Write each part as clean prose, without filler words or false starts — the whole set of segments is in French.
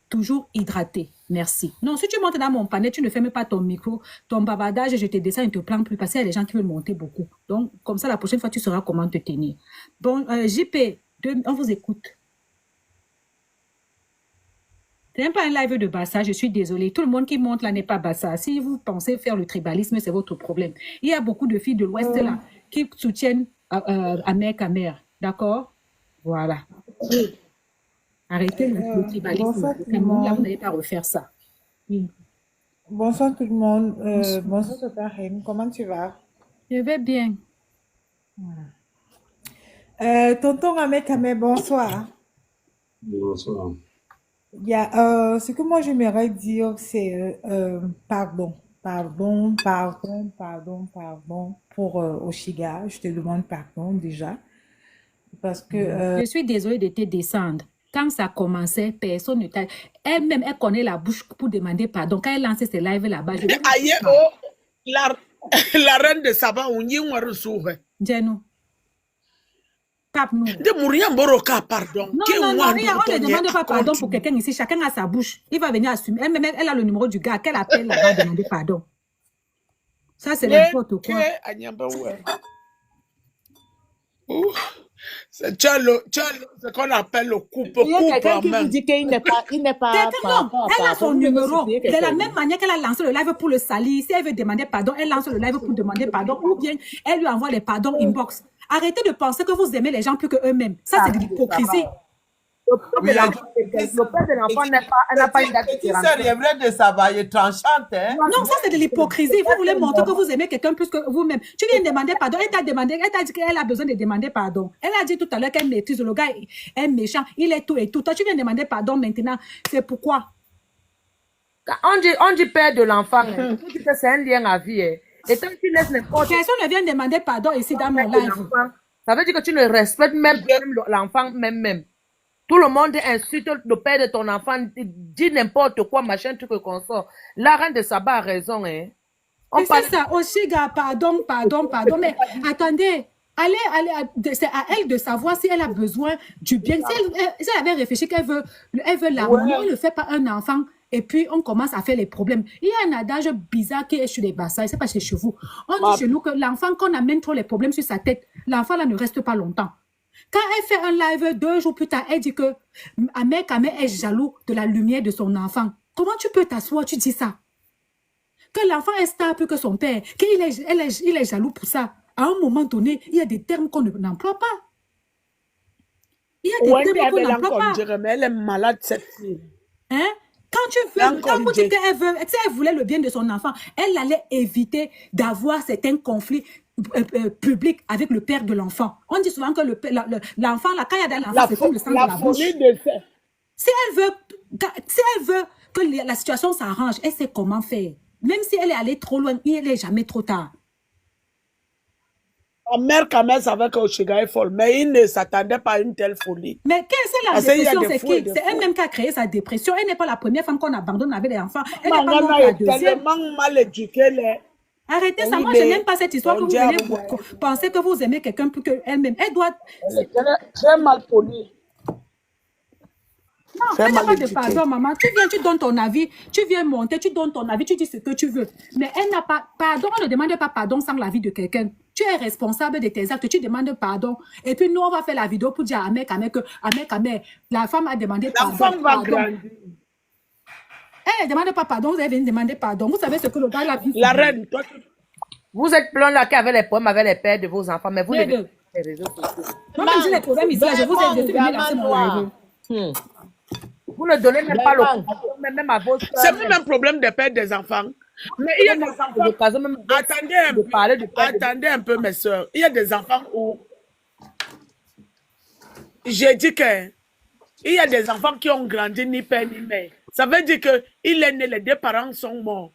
toujours hydraté. Merci. Non, si tu montes dans mon panel, tu ne fermes pas ton micro, ton bavardage, je te descends, ne te plains plus parce qu'il y a des gens qui veulent monter beaucoup. Donc, comme ça, la prochaine fois, tu sauras comment te tenir. Bon, JP, on vous écoute. Ce n'est pas un live de Bassa, je suis désolée. Tout le monde qui monte là n'est pas Bassa. Si vous pensez faire le tribalisme, c'est votre problème. Il y a beaucoup de filles de l'Ouest là qui soutiennent Amer. D'accord? Voilà. Arrêtez le tribalisme. Bonsoir tout le Là, vous monde. n'allez pas refaire ça. Oui. Bonsoir tout le monde. Bonsoir Tata Reine. Comment tu vas? Je vais bien. Tonton Amekame, bonsoir. Bonsoir. Ce que moi j'aimerais dire, c'est pardon pour Oshiga. Je te demande pardon déjà. Parce que Je suis désolée de te descendre. Quand ça commençait, personne ne t'a... Elle-même, elle connaît la bouche pour demander pardon. Quand elle lançait ses lives là-bas, je vais... Aïe, oh, la reine de Saba, on y est, on retrouve. Dis-nous. Pape, nous. De mourir, Mboroka, pardon. Non, on ne demande pas pardon pour quelqu'un ici. Chacun a sa bouche. Il va venir assumer. Elle-même, elle a le numéro du gars. Qu'elle appelle là-bas, demander pardon. Ça, c'est n'importe quoi. C'est ce qu'on appelle le coupe. Il y a quelqu'un qui vous dit qu'il n'est pas... Non, elle a son numéro. De la même manière qu'elle a lancé le live pour le salir. Si elle veut demander pardon, elle lance le live pour demander pardon. Ou bien, elle lui envoie les pardons inbox. Arrêtez de penser que vous aimez les gens plus que eux-mêmes. Ça, c'est de l'hypocrisie. Le père de l'enfant n'a pas une date de ça relève de ça, va être tranchante. Hein? Non, ça c'est de l'hypocrisie. Vous voulez montrer que vous aimez quelqu'un plus que vous-même. Tu viens demander pardon. Elle t'a dit qu'elle a besoin de demander pardon. Elle a dit tout à l'heure qu'elle maîtrise. Le gars est méchant. Il est tout et tout. Toi, tu viens demander pardon maintenant. C'est pourquoi? On dit père de l'enfant. C'est un lien à vie. Et tant que tu laisses n'importe... Personne ne vient demander pardon ici dans mon live. Ça veut dire que tu ne respectes même l'enfant même. Tout le monde insulte le père de ton enfant, dit n'importe quoi, machin, truc qu'on sort. La reine de Saba a raison, hein. C'est ça, Oshiga, pardon. Mais attendez, c'est à elle de savoir si elle a besoin du bien. Si elle avait réfléchi qu'elle veut l'harmonie, elle ne fait pas un enfant. Et puis, on commence à faire les problèmes. Il y a un adage bizarre qui est sur les bassins, c'est pas chez vous. On dit chez nous que l'enfant, qu'on amène trop les problèmes sur sa tête, l'enfant là ne reste pas longtemps. Quand elle fait un live 2 jours plus tard, elle dit que Ahmed est jaloux de la lumière de son enfant. Comment tu peux t'asseoir, tu dis ça? Que l'enfant est stable que son père, qu'il est jaloux pour ça. À un moment donné, il y a des termes qu'on n'emploie pas. Il y a des termes qu'on n'emploie pas. Mais elle est malade, cette fille. Hein? Quand vous dites qu'elle veut, si elle voulait le bien de son enfant, elle allait éviter d'avoir certains conflits publics avec le père de l'enfant. On dit souvent que l'enfant, quand il y a de l'enfant, c'est comme le sang de la bouche. Si elle veut que la situation s'arrange, elle sait comment faire. Même si elle est allée trop loin, il n'est jamais trop tard. Ma mère, quand même, savait que Oshiga est folle, mais il ne s'attendait pas à une telle folie. Mais c'est la dépression, c'est qui? C'est elle-même qui a créé sa dépression. Elle n'est pas la première femme qu'on abandonne avec des enfants. Elle n'est pas la deuxième. Tellement mal éduquée. Arrêtez ça, moi je n'aime pas cette histoire que vous venez penser que vous aimez quelqu'un plus qu'elle-même. Elle doit... Elle est très mal polie. Non, elle n'a pas de pardon, maman. Tu viens, tu donnes ton avis, tu viens monter, tu donnes ton avis, tu dis ce que tu veux. Mais elle n'a pas... Pardon, on ne demande pas pardon sans l'avis de quelqu'un. Tu es responsable de tes actes, tu demandes pardon. Et puis nous, on va faire la vidéo pour dire à Ahmed que la femme a demandé pardon. La femme va grandir. Elle ne demande pas pardon, vous avez demandé pardon. Vous savez ce que le gars a vu. La reine, toi, vous êtes plein là qui avait les problèmes avec les pères de vos enfants, mais vous devez les réseaux sociaux. Moi, je dis les problèmes ici, je vous ai dit, je suis venue lancer mon live. Vous ne donnez même pas le même à vos soeurs. C'est même un problème des pères des enfants. Mais il y a des enfants. Attendez un peu, mes soeurs. Il y a des enfants où j'ai dit que il y a des enfants qui ont grandi ni père ni mère. Ça veut dire que il est né, les deux parents sont morts.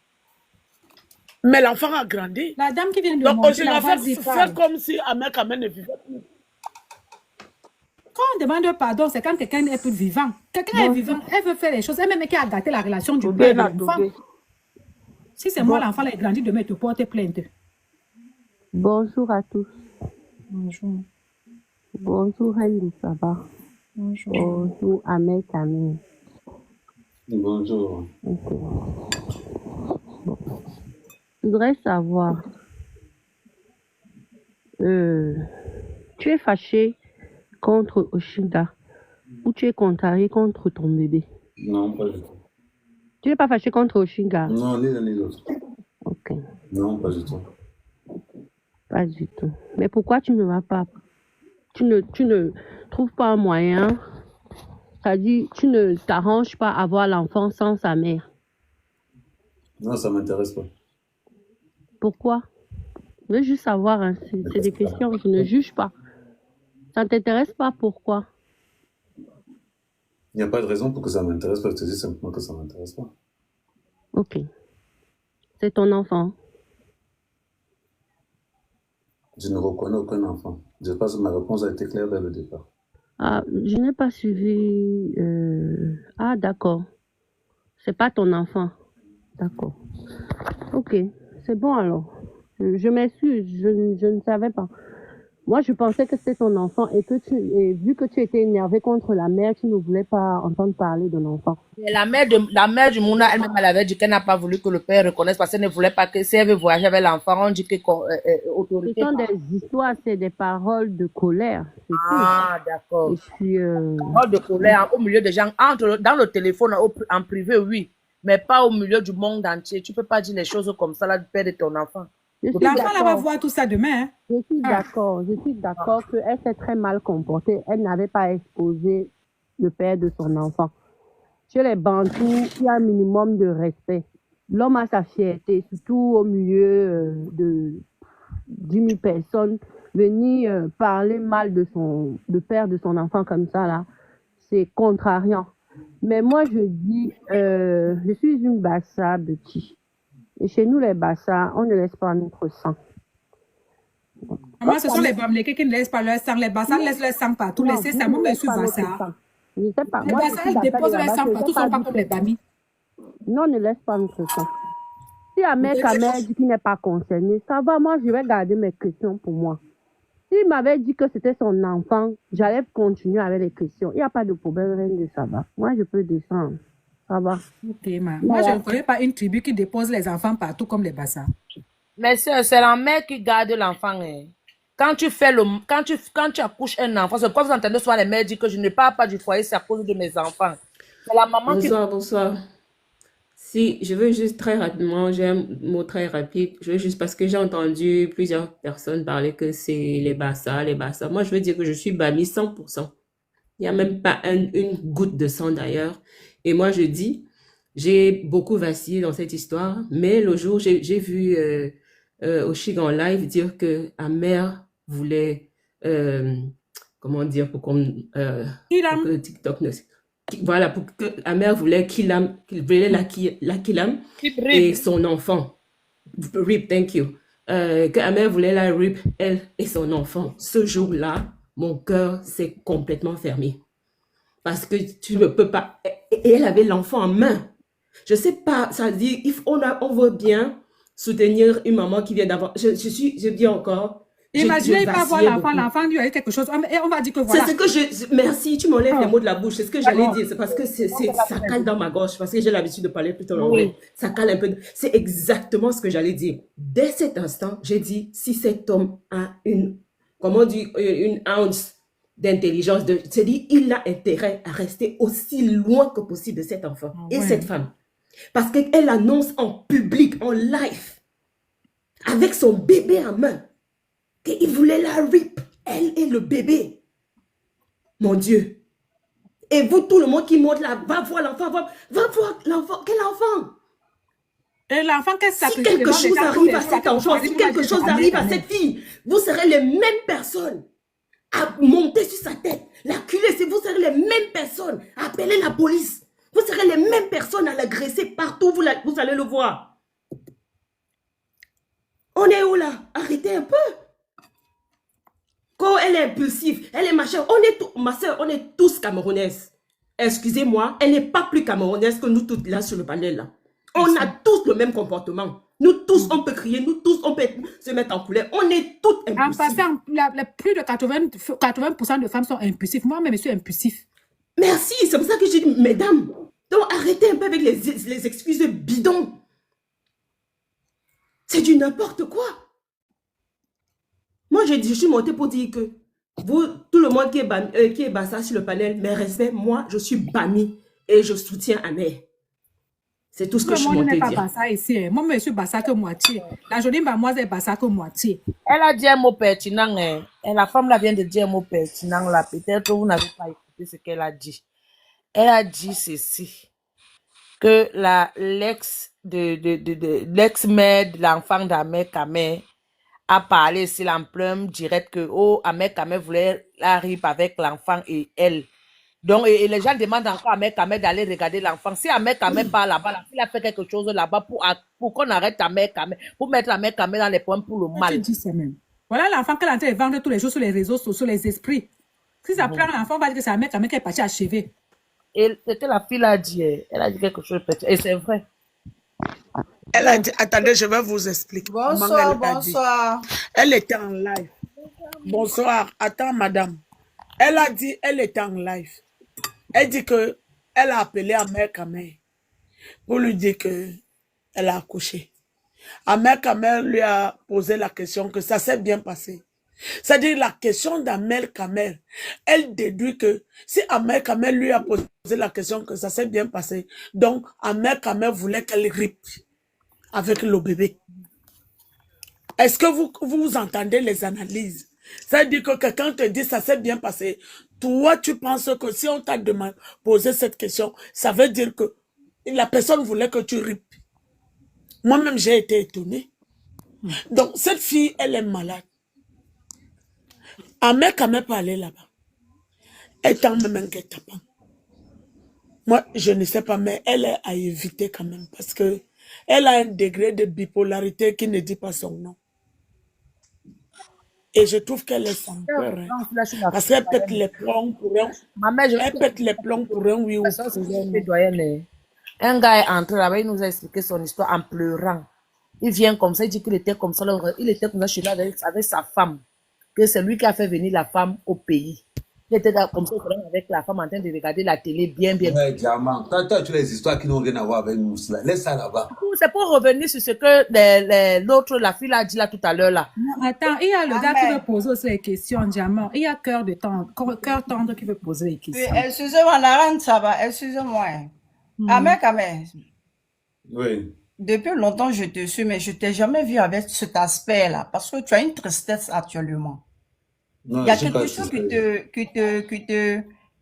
Mais l'enfant a grandi. La dame qui vient de donc, monter, on va faire comme si Ahmed ne vivait plus. Quand on demande pardon, c'est quand quelqu'un est plus vivant. Quelqu'un est vivant, elle veut faire les choses. Elle-même qui a gâté la relation du père et de l'enfant. Si c'est moi, l'enfant, elle a grandi, demain, te porter plainte. Bonjour à tous. Bonjour. Bonjour, Halim Saba. Bonjour. Bonjour, Ahmed Kamil. Bonjour. Ok. Je voudrais savoir, tu es fâché contre Oshinda ou tu es contrarié contre ton bébé? Non, pas du tout. Tu n'es pas fâché contre Oshinga? Non, ni l'un ni l'autre. Ok, Non, pas du tout. pas du tout. Mais pourquoi tu ne vas pas? Tu ne trouves pas un moyen? C'est-à-dire, tu ne t'arranges pas à avoir l'enfant sans sa mère. Non, ça m'intéresse pas. Pourquoi? Je veux juste savoir, hein, c'est des questions, je ne juge pas. Ça ne t'intéresse pas, pourquoi? Il n'y a pas de raison pour que ça m'intéresse pas. Je te dis simplement que ça m'intéresse pas. Ok. C'est ton enfant. Je ne reconnais aucun enfant. Je pense que ma réponse a été claire dès le départ. Ah, je n'ai pas suivi. Ah, d'accord. C'est pas ton enfant. D'accord. Ok, c'est bon alors. Je m'excuse, je ne savais pas. Moi, je pensais que c'était ton enfant et vu que tu étais énervé contre la mère, tu ne voulais pas entendre parler de l'enfant. Et la mère du Mouna, elle-même, elle avait dit qu'elle n'a pas voulu que le père reconnaisse parce qu'elle ne voulait pas que si elle veut voyager avec l'enfant, on dit que Ce autorité. sont des histoires, c'est des paroles de colère. C'est tout. Ah, d'accord. Et puis, Pas de colère au milieu des gens, dans le téléphone, en privé, oui, mais pas au milieu du monde entier. Tu peux pas dire les choses comme ça, là, du père de ton enfant. je suis L'enfant, là, va d'accord. voir tout ça demain. Hein. Je suis d'accord qu'elle s'est très mal comportée. Elle n'avait pas exposé le père de son enfant. Chez les Bantous, il y a un minimum de respect. L'homme a sa fierté, surtout au milieu de 10 000 personnes. Venir parler mal de le père de son enfant comme ça, là, c'est contrariant. Mais moi, je dis, je suis une Bassa de Chi. Et chez nous, les Bassa, on ne laisse pas notre sang. Moi, ce sont les Bamlékés qui ne laissent pas leur sang. Les Bassas laissent leur sang partout. Non, Laissez ça. vous Moi, ne je laissez suis pas notre Bassa. sang. Je ne sais pas. Les Moi, je Bassas, suis elles Bassa de déposent leur là-bas, sang je ne partout. sais Ils ne sont pas pas du comme tout. les Bamis. Non, on ne laisse pas notre sang. Si la mère dit qu'il n'est pas concerné, ça va, moi, je vais garder mes questions pour moi. S'il m'avait dit que c'était son enfant, j'allais continuer avec les questions. Il n'y a pas de problème, rien de ça va. Moi, je peux descendre. Ça va. Ok, Moi, je ne connais pas une tribu qui dépose les enfants partout comme les Bassas. Mais c'est la mère qui garde l'enfant. Hein. Quand tu accouches un enfant, c'est pourquoi vous entendez souvent les mères dire que je ne pars pas du foyer, c'est à cause de mes enfants. C'est la maman qui... Bonsoir. Si, je veux juste très rapidement, j'ai un mot très rapide. Je veux juste parce que j'ai entendu plusieurs personnes parler que c'est les Bassa. Moi, je veux dire que je suis Bami 100%. Il n'y a même pas une goutte de sang d'ailleurs. Et moi, je dis, j'ai beaucoup vacillé dans cette histoire, mais le jour, j'ai vu Oshig en live dire que Amer voulait, comment dire, pour que TikTok ne... Voilà, pour que Amer voulait qu'il voulait la Kilam et son enfant. Rip, thank you. Que Amer voulait la Rip, elle et son enfant. Ce jour-là, mon cœur s'est complètement fermé. Parce que tu ne peux pas... Et elle avait l'enfant en main. Je sais pas, ça dit, on veut bien soutenir une maman qui vient d'avoir... Je dis encore... Imaginez pas voir l'enfant lui a eu quelque chose. Et on va dire que voilà. C'est ce que merci, tu m'enlèves les mots de la bouche. C'est ce que j'allais dire. C'est parce que ça cale dans ma gorge. Parce que j'ai l'habitude de parler plutôt l'anglais. Ça cale un peu. C'est exactement ce que j'allais dire. Dès cet instant, j'ai dit, si cet homme a une ounce d'intelligence, c'est-à-dire, il a intérêt à rester aussi loin que possible de cet enfant et cette femme. Parce qu'elle annonce en public, en live, avec son bébé en main, qu'il voulait la rip, elle et le bébé. Mon Dieu. Et vous, tout le monde qui monte là, va voir l'enfant, va voir l'enfant. Quel enfant? Et l'enfant, qu'est-ce que si quelque chose arrive à cet enfant, si quelque chose arrive à cette fille, vous serez les mêmes personnes à monter sur sa tête, l'acculer, vous serez les mêmes personnes à appeler la police. Vous serez les mêmes personnes à l'agresser partout, vous allez le voir. On est où là? Arrêtez un peu. Quand elle est impulsive, elle est machin, ma soeur, on est tous camerounaises. Excusez-moi, elle n'est pas plus camerounaise que nous toutes là sur le panel là. On a tous le même comportement. Nous tous, on peut crier, nous tous, on peut se mettre en colère. On est toutes impulsives. En passant, plus de 80% de femmes sont impulsives. Moi-même, je suis impulsif. Merci, c'est pour ça que j'ai dit, mesdames, donc arrêtez Arrêtez un peu avec les excuses bidons. C'est du n'importe quoi. Moi, je suis montée pour dire que vous, tout le monde qui est bassa sur le panel, mes respects, moi, je suis bannie et je soutiens Amé. C'est tout ce que je suis Moi, je n'ai montée pas dire. bassa ici. Moi, je suis bassa que moitié. La journée, moi, c'est bassa que moitié. Elle a dit un mot pertinent. Hein. Et la femme là vient de dire un mot pertinent là. Peut-être que vous n'avez pas écouté ce qu'elle a dit. Elle a dit ceci. Que l'ex-mère de l'enfant d'Ahmed Kamel a parlé sur l'emploi direct que Ahmed Kamel voulait arriver avec l'enfant et elle. Donc, et les gens demandent encore à Ahmed Kamel d'aller regarder l'enfant. Si Ahmed Kamel part là-bas, la fille a fait quelque chose là-bas pour qu'on arrête Ahmed Kamel, pour mettre Ahmed Kamel dans les points pour le mal. Tu dis ça même. Voilà l'enfant qu'elle est en train de vendre tous les jours sur les réseaux sociaux, les esprits. Si ça prend l'enfant, on va dire que c'est un mec qui est parti achever. Et ce que la fille a dit, elle a dit quelque chose de petit. Et c'est vrai. Elle a dit, attendez, je vais vous expliquer. Bonsoir, bonsoir. Elle était en live. Bonsoir. Attends, madame. Elle a dit, elle était en live. Elle dit que elle a appelé Ahmed Kamel pour lui dire que elle a accouché. Ahmed Kamel lui a posé la question que ça s'est bien passé. C'est-à-dire la question d'Ahmed Kamel, elle déduit que si Ahmed Kamel lui a posé la question que ça s'est bien passé, donc Ahmed Kamel voulait qu'elle ripe avec le bébé. Est-ce que vous entendez les analyses? C'est-à-dire que quelqu'un te dit ça s'est bien passé. Toi, tu penses que si on t'a posé cette question, ça veut dire que la personne voulait que tu ripes. Moi-même, j'ai été étonnée. Donc, cette fille, elle est malade. Ahmed Kamel peut aller là-bas. Étant même un guet-apens. Moi, je ne sais pas, mais elle est à éviter quand même parce que elle a un degré de bipolarité qui ne dit pas son nom. Et je trouve qu'elle est sans peur. Hein. Parce qu'elle pète les plombs pour un... Elle pète les plombs pour un oui ou ça. Un gars est entré là-bas, il nous a expliqué son histoire en pleurant. Il vient comme ça, il dit qu'il était comme ça. Il était comme ça chez lui avec sa femme. Que c'est lui qui a fait venir la femme au pays. Il était comme ça avec la femme en train de regarder la télé bien. Ouais, diamant. Toi, tu as les histoires qui n'ont rien à voir avec nous. Laisse ça là-bas. C'est pour revenir sur ce que l'autre, la fille a dit là tout à l'heure là. Non, attends, il y a le gars qui veut poser aussi les questions, Diamant. Il y a cœur tendre qui veut poser les questions. Oui, excusez-moi, Narine, ça va, excusez-moi. Ahmed Kamel. Oui. Depuis longtemps, je te suis, mais je ne t'ai jamais vu avec cet aspect-là, parce que tu as une tristesse actuellement. Non, il y a quelque chose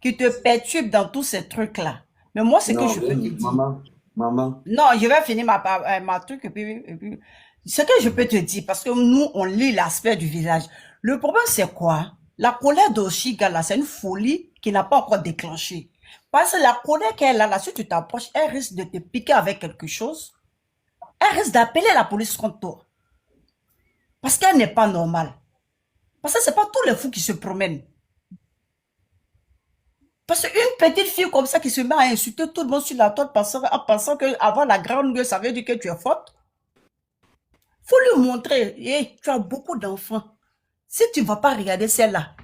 qui te perturbe dans tous ces trucs-là. Mais moi, c'est que je peux te dire. Maman. Non, je vais finir ma truc et puis ce que je peux te dire, parce que nous, on lit l'aspect du village. Le problème, c'est quoi? La colère d'Oshiga, là, c'est une folie qui n'a pas encore déclenché. Parce que la colère qu'elle a là, si tu t'approches, elle risque de te piquer avec quelque chose. Elle risque d'appeler la police contre toi. Parce qu'elle n'est pas normale. Parce que ce n'est pas tous les fous qui se promènent. Parce qu'une petite fille comme ça qui se met à insulter tout le monde sur la toile en pensant qu'avoir la grande gueule, ça veut dire que tu es forte. Il faut lui montrer, hey, tu as beaucoup d'enfants. Si tu ne vas pas regarder celle-là,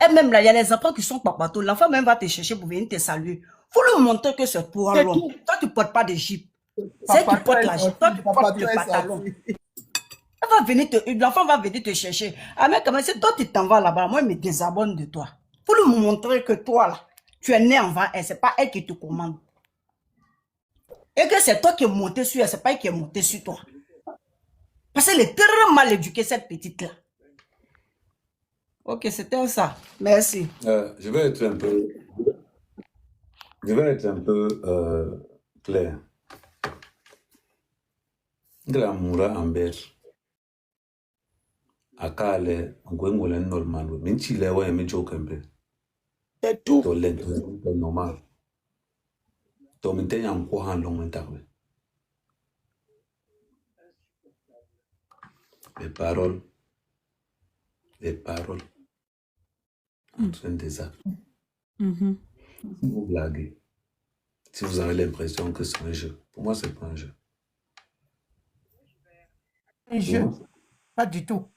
et même là, il y a les enfants qui sont papatos, l'enfant même va te chercher pour venir te saluer. Il faut lui montrer que c'est toi l'homme. Toi, tu ne portes pas de jupe. C'est elle qui porte la jupe. Toi, tu portes le pantalon. L'enfant va venir te chercher. Ah, mais comment c'est toi, tu t'en vas là-bas, moi, je me désabonne de toi. Il faut lui montrer que toi, là, tu es né avant elle, c'est pas elle qui te commande. Et que c'est toi qui es monté sur elle, c'est pas elle qui est monté sur toi. Parce qu'elle est très mal éduquée, cette petite-là. Ok, c'était ça. Merci. Je vais être un peu clair. Glamura Amber. Akale, ngwengole normal. Minchile wa emi jokembe. C'est tout. To lento normal. To minte yang ko han long mentakwe. Les paroles entraînent des actes. Si vous blaguez, si vous avez l'impression que c'est un jeu, pour moi, c'est pas un jeu. Un jeu? Pas du tout.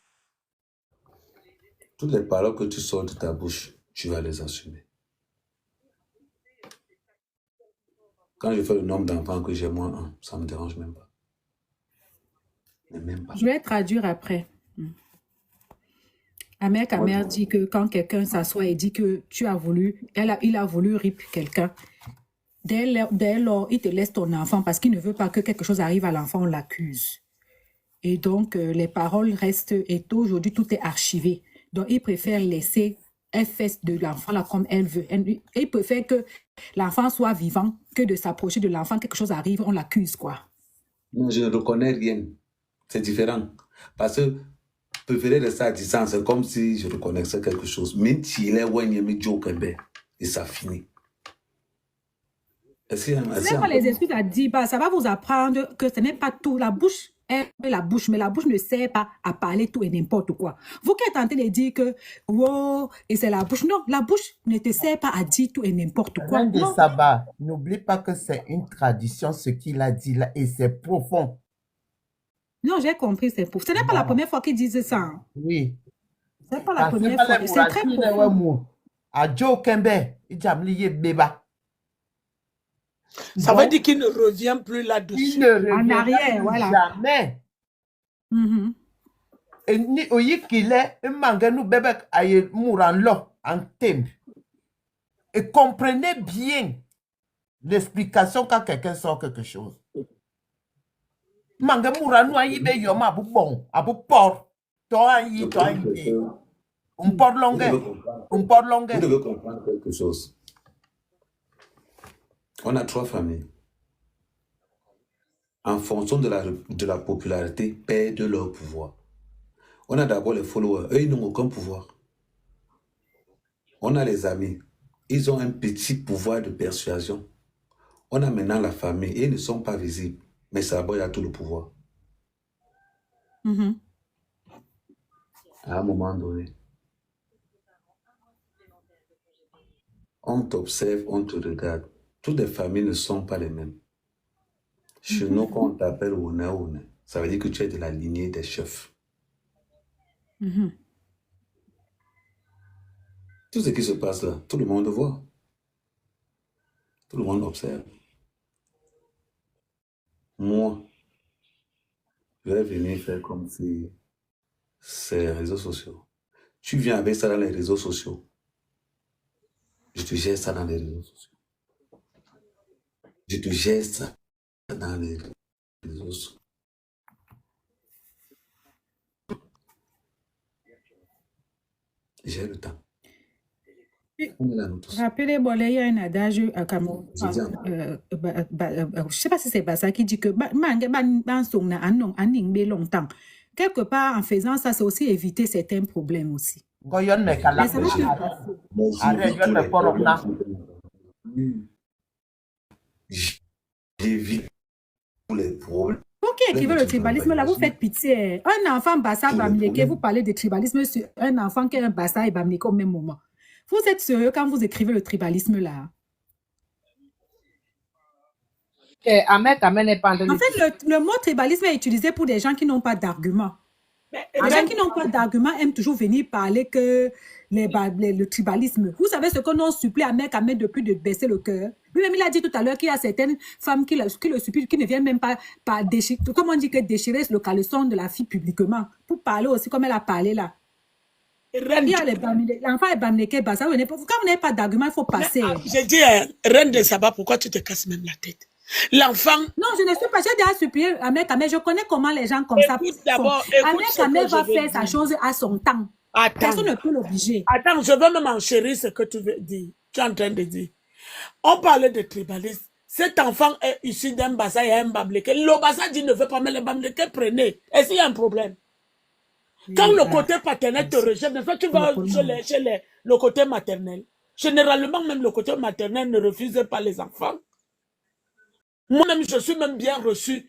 Toutes les paroles que tu sors de ta bouche, tu vas les assumer. Quand je fais le nombre d'enfants que j'ai moins un, ça ne me dérange même pas. Mais même pas. Je vais traduire après. Ahmed Kamer dit que quand quelqu'un s'assoit et dit que tu as voulu, il a voulu rip quelqu'un, dès lors, il te laisse ton enfant parce qu'il ne veut pas que quelque chose arrive à l'enfant, on l'accuse. Et donc, les paroles restent, et aujourd'hui, tout est archivé. Donc, il préfère laisser elle fait de l'enfant là comme elle veut. Il préfère que l'enfant soit vivant que de s'approcher de l'enfant, quelque chose arrive, on l'accuse, quoi. Non, je ne reconnais rien. C'est différent. Parce que préférer rester à distance, c'est comme si je reconnaissais quelque chose. Même s'il est et ça finit. Ce n'est pas les excuses à dire, ça va vous apprendre que ce n'est pas tout. La bouche est la bouche, mais la bouche ne sert pas à parler tout et n'importe quoi. Vous qui êtes en train de dire que, wow, et c'est la bouche. Non, la bouche ne te sert pas à dire tout et n'importe quoi. Reine de Saba, n'oublie pas que c'est une tradition, ce qu'il a dit là, et c'est profond. Non, j'ai compris, c'est profond. Ce n'est pas la première fois qu'ils disent ça. Hein. Oui. Ce n'est pas la première fois. C'est très profond. Adjo Kembe, Ijamliye Beba. Ça veut dire qu'il ne revient plus là-dessus. Il ne revient en arrière, voilà. Jamais. Et ni oyi qu'il est, nous bébé aye mouranlo en thème. Et comprenez bien l'explication quand quelqu'un sort quelque chose. Mange mouranou ayi be yoma abu bon, abu por. Toi ayi. On porte longueur. Vous devez comprendre quelque chose. On a 3 familles. En fonction de la popularité, perdent leur pouvoir. On a d'abord les followers. Eux, ils n'ont aucun pouvoir. On a les amis. Ils ont un petit pouvoir de persuasion. On a maintenant la famille. Ils ne sont pas visibles. Mais ça il y a tout le pouvoir. À un moment donné, on t'observe, on te regarde. Toutes les familles ne sont pas les mêmes. Chez nous, quand on t'appelle Ouna, ça veut dire que tu es de la lignée des chefs. Tout ce qui se passe là, tout le monde voit. Tout le monde observe. Moi, je vais venir faire comme si c'est les réseaux sociaux. Tu viens avec ça dans les réseaux sociaux. Je te gère ça dans les réseaux sociaux. Je te gère ça dans les réseaux sociaux. J'ai le temps. Rappelez-moi, il y a un adage à Cameroun. Je ne sais pas si c'est ça qui dit que longtemps. Quelque part, en faisant ça, c'est aussi éviter certains problèmes aussi. J'évite tous les problèmes. Ok, qui veut le tribalisme, là, vous faites pitié. Un enfant bassa bamneke, vous parlez de tribalisme sur un enfant qui est un bassa et bamneke au même moment. Vous êtes sérieux quand vous écrivez le tribalisme là? En fait, le mot tribalisme est utilisé pour des gens qui n'ont pas d'argument. Les gens qui n'ont pas d'argument aiment toujours venir parler que le tribalisme. Vous savez ce qu'on supplie à Ahmed depuis de baisser le cœur. Lui-même, il a dit tout à l'heure qu'il y a certaines femmes qui le supplient, qui ne viennent même pas déchirer, comment on dit que déchirer le caleçon de la fille publiquement, pour parler aussi comme elle a parlé là. L'enfant est bamneke, quand vous n'avez pas d'argument, il faut passer. J'ai dit, Reine de Saba, pourquoi tu te casses même la tête? L'enfant... Non, je ne sais pas, j'ai déjà supplié Ahmed Kamer, je connais comment les gens comme ça font. Ahmed Kamer va faire sa chose à son temps. Attends. Personne ne peut l'obliger. Attends, je veux même enchérir ce que tu veux dire. Tu es en train de dire. On parlait de tribalisme. Cet enfant est issu d'un bassa et un bamleke. Le bassa dit ne veut pas, mais le bamleke prenez. Est-ce qu'il y a un problème? Quand le côté paternel te rejette, tu vas chez le côté maternel. Généralement, même le côté maternel ne refuse pas les enfants. Moi-même, je suis même bien reçu.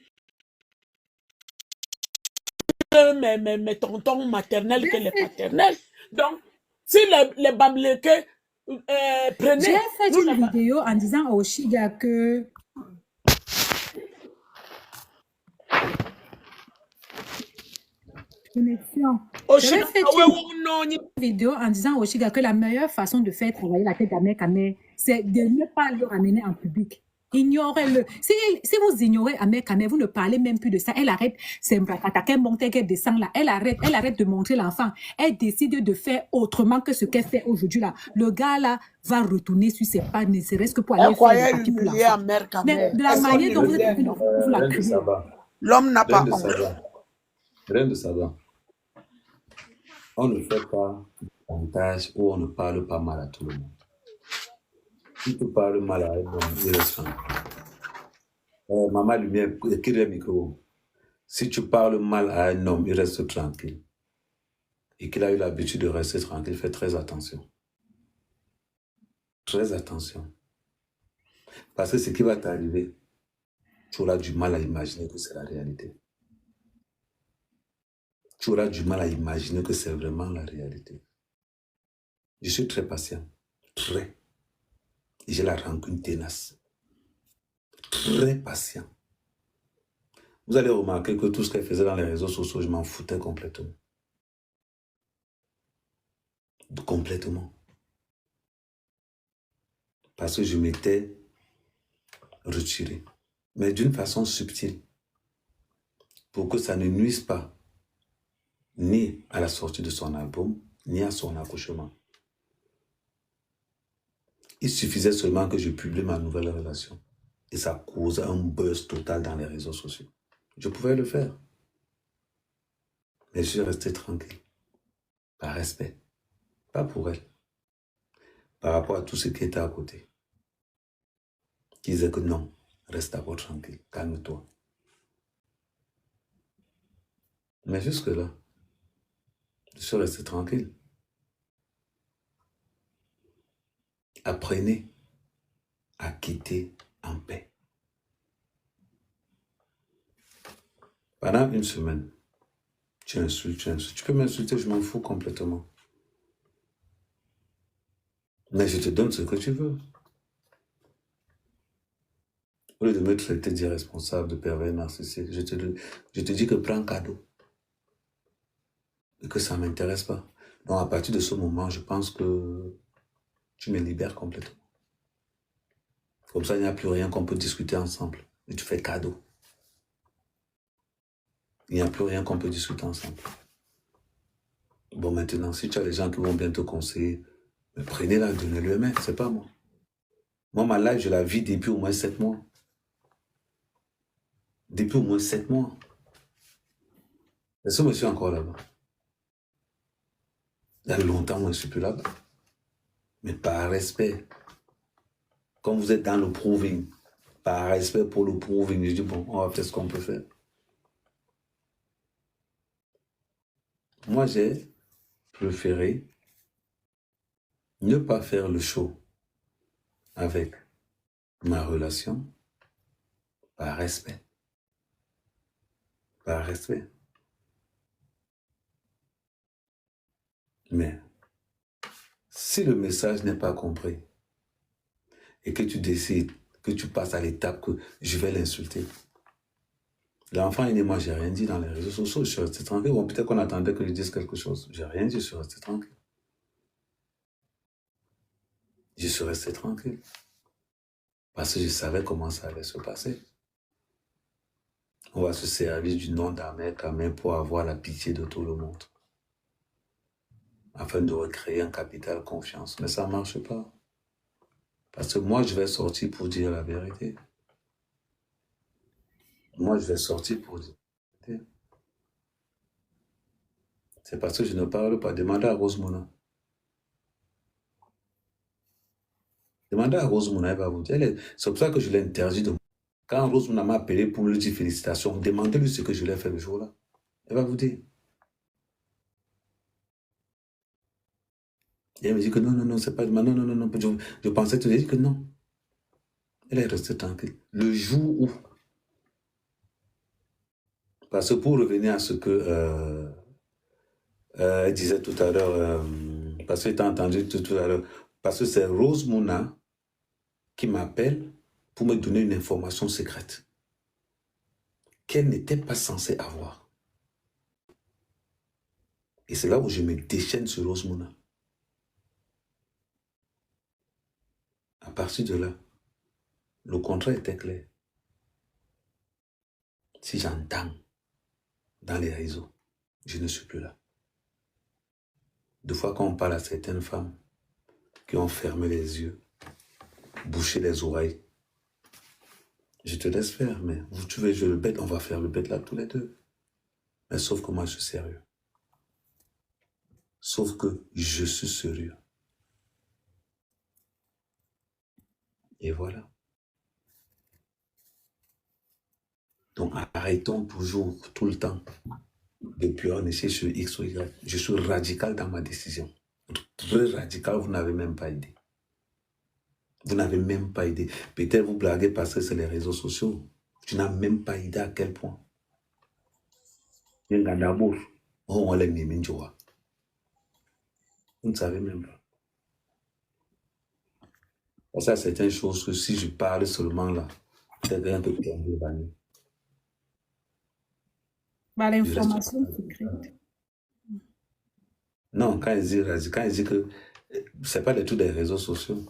Mes tontons maternels que les paternels. Donc, si les bamleke prenez... J'ai fait une vidéo en disant au Shiga que... J'ai fait une vidéo en disant au Shiga que la meilleure façon de faire travailler la tête d'Ahmed Kamer, c'est de ne pas le ramener en public. Ignorez-le. Si vous ignorez Ahmed Kamel, vous ne parlez même plus de ça. Elle arrête, c'est Mbrakata, qu'elle monte, qu'elle descend là. Elle arrête de montrer l'enfant. Elle décide de faire autrement que ce qu'elle fait aujourd'hui là. Le gars là va retourner sur ses pas, ne serait-ce que pour aller Elle faire des croyait papiers pour humilier l'enfant. Ahmed Mais Kamel. de la Est-ce qu'on manière dont vous humilie êtes un homme? vous la Reine de criez. Saba. L'homme n'a pas Reine de honte. Saba. Reine de Saba. On ne fait pas montage où on ne parle pas mal à tout le monde. Si tu parles mal à un homme, il reste tranquille. Maman Lumière, écris le micro. Si tu parles mal à un homme, il reste tranquille. Et qu'il a eu l'habitude de rester tranquille, fais très attention. Très attention. Parce que ce qui va t'arriver, tu auras du mal à imaginer que c'est la réalité. Tu auras du mal à imaginer que c'est vraiment la réalité. Je suis très patient. Très. Et j'ai la rancune tenace. Très patient. Vous allez remarquer que tout ce qu'elle faisait dans les réseaux sociaux, je m'en foutais complètement. Complètement. Parce que je m'étais retiré. Mais d'une façon subtile. Pour que ça ne nuise pas ni à la sortie de son album, ni à son accouchement. Il suffisait seulement que je publie ma nouvelle relation. Et ça cause un buzz total dans les réseaux sociaux. Je pouvais le faire. Mais je suis resté tranquille. Par respect. Pas pour elle. Par rapport à tout ce qui était à côté. Qui disait que non, reste d'abord tranquille, calme-toi. Mais jusque-là, je suis resté tranquille. Apprenez à quitter en paix. Pendant une semaine, tu insultes. Tu peux m'insulter, je m'en fous complètement. Mais je te donne ce que tu veux. Au lieu de me traiter d'irresponsable, de pervers narcissique, je te dis que prends cadeau. Et que ça ne m'intéresse pas. Donc à partir de ce moment, je pense que tu me libères complètement. Comme ça, il n'y a plus rien qu'on peut discuter ensemble. Et tu fais cadeau. Il n'y a plus rien qu'on peut discuter ensemble. Bon, maintenant, si tu as des gens qui vont bien te conseiller, prenez-la, donnez-le un main, c'est pas moi. Moi, ma life, je la vis depuis au moins 7 mois. Depuis au moins 7 mois. Est-ce que je suis encore là-bas? Il y a longtemps, moi, je ne suis plus là-bas. Mais par respect, comme vous êtes dans le proving, par respect pour le proving, je dis, bon, on va faire ce qu'on peut faire. Moi, j'ai préféré ne pas faire le show avec ma relation par respect. Par respect. Mais si le message n'est pas compris et que tu décides, que tu passes à l'étape que je vais l'insulter, l'enfant est né, moi j'ai rien dit dans les réseaux sociaux, je suis resté tranquille. Bon, peut-être qu'on attendait que je dise quelque chose. J'ai rien dit, je suis resté tranquille. Je suis resté tranquille. Parce que je savais comment ça allait se passer. On va se servir du nom d'Ahmed Kamel pour avoir la pitié de tout le monde. Afin de recréer un capital confiance. Mais ça ne marche pas. Parce que moi, je vais sortir pour dire la vérité. Moi, je vais sortir pour dire la vérité. C'est parce que je ne parle pas. Demandez à Rose Mouna. Demandez à Rose Mouna, elle va vous dire. C'est pour ça que je l'ai interdit de... Quand Rose Mouna m'a appelé pour lui dire félicitations, demandez-lui ce que je l'ai fait le jour-là. Elle va vous dire. Et elle me dit que non, c'est pas... Non, je pensais te dire que non. Elle est restée tranquille. Le jour où... Parce que pour revenir à ce que elle disait tout à l'heure, parce que tu as entendu tout à l'heure, parce que c'est Rose Mouna qui m'appelle pour me donner une information secrète qu'elle n'était pas censée avoir. Et c'est là où je me déchaîne sur Rose Mouna. À partir de là, Le contrat était clair. Si j'entends dans les réseaux, je ne suis plus là. Des fois, quand on parle à certaines femmes qui ont fermé les yeux, bouché les oreilles, je te laisse faire, mais tu veux jouer le bête, on va faire le bête là tous les deux. Mais sauf que moi, je suis sérieux. Sauf que je suis sérieux. Et voilà. Donc, arrêtons toujours, tout le temps, de pleurnicher sur X ou Y. Je suis radical dans ma décision. Très radical, vous n'avez même pas idée. Vous n'avez même pas idée. Peut-être vous blaguez parce que c'est les réseaux sociaux. Tu n'as même pas idée à quel point. Vous ne savez même pas. Pour ça, c'est une chose que si je parle seulement là, c'est un peu perdu. Bah, l'information secrète. Non, quand ils disent que c'est pas du tout des réseaux sociaux.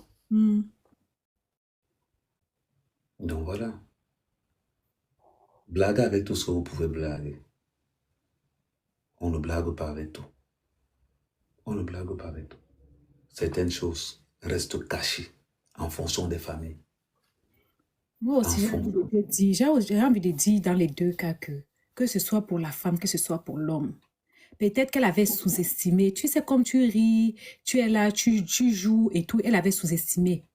Donc voilà. Blaguez avec tout ce que vous pouvez blaguer. On ne blague pas avec tout. On ne blague pas avec tout. Certaines choses restent cachées en fonction des familles. Moi aussi, j'ai envie de dire dans les deux cas que ce soit pour la femme, que ce soit pour l'homme. Peut-être qu'elle avait sous-estimé. Tu sais, comme tu ris, tu es là, tu joues et tout. Elle avait sous-estimé.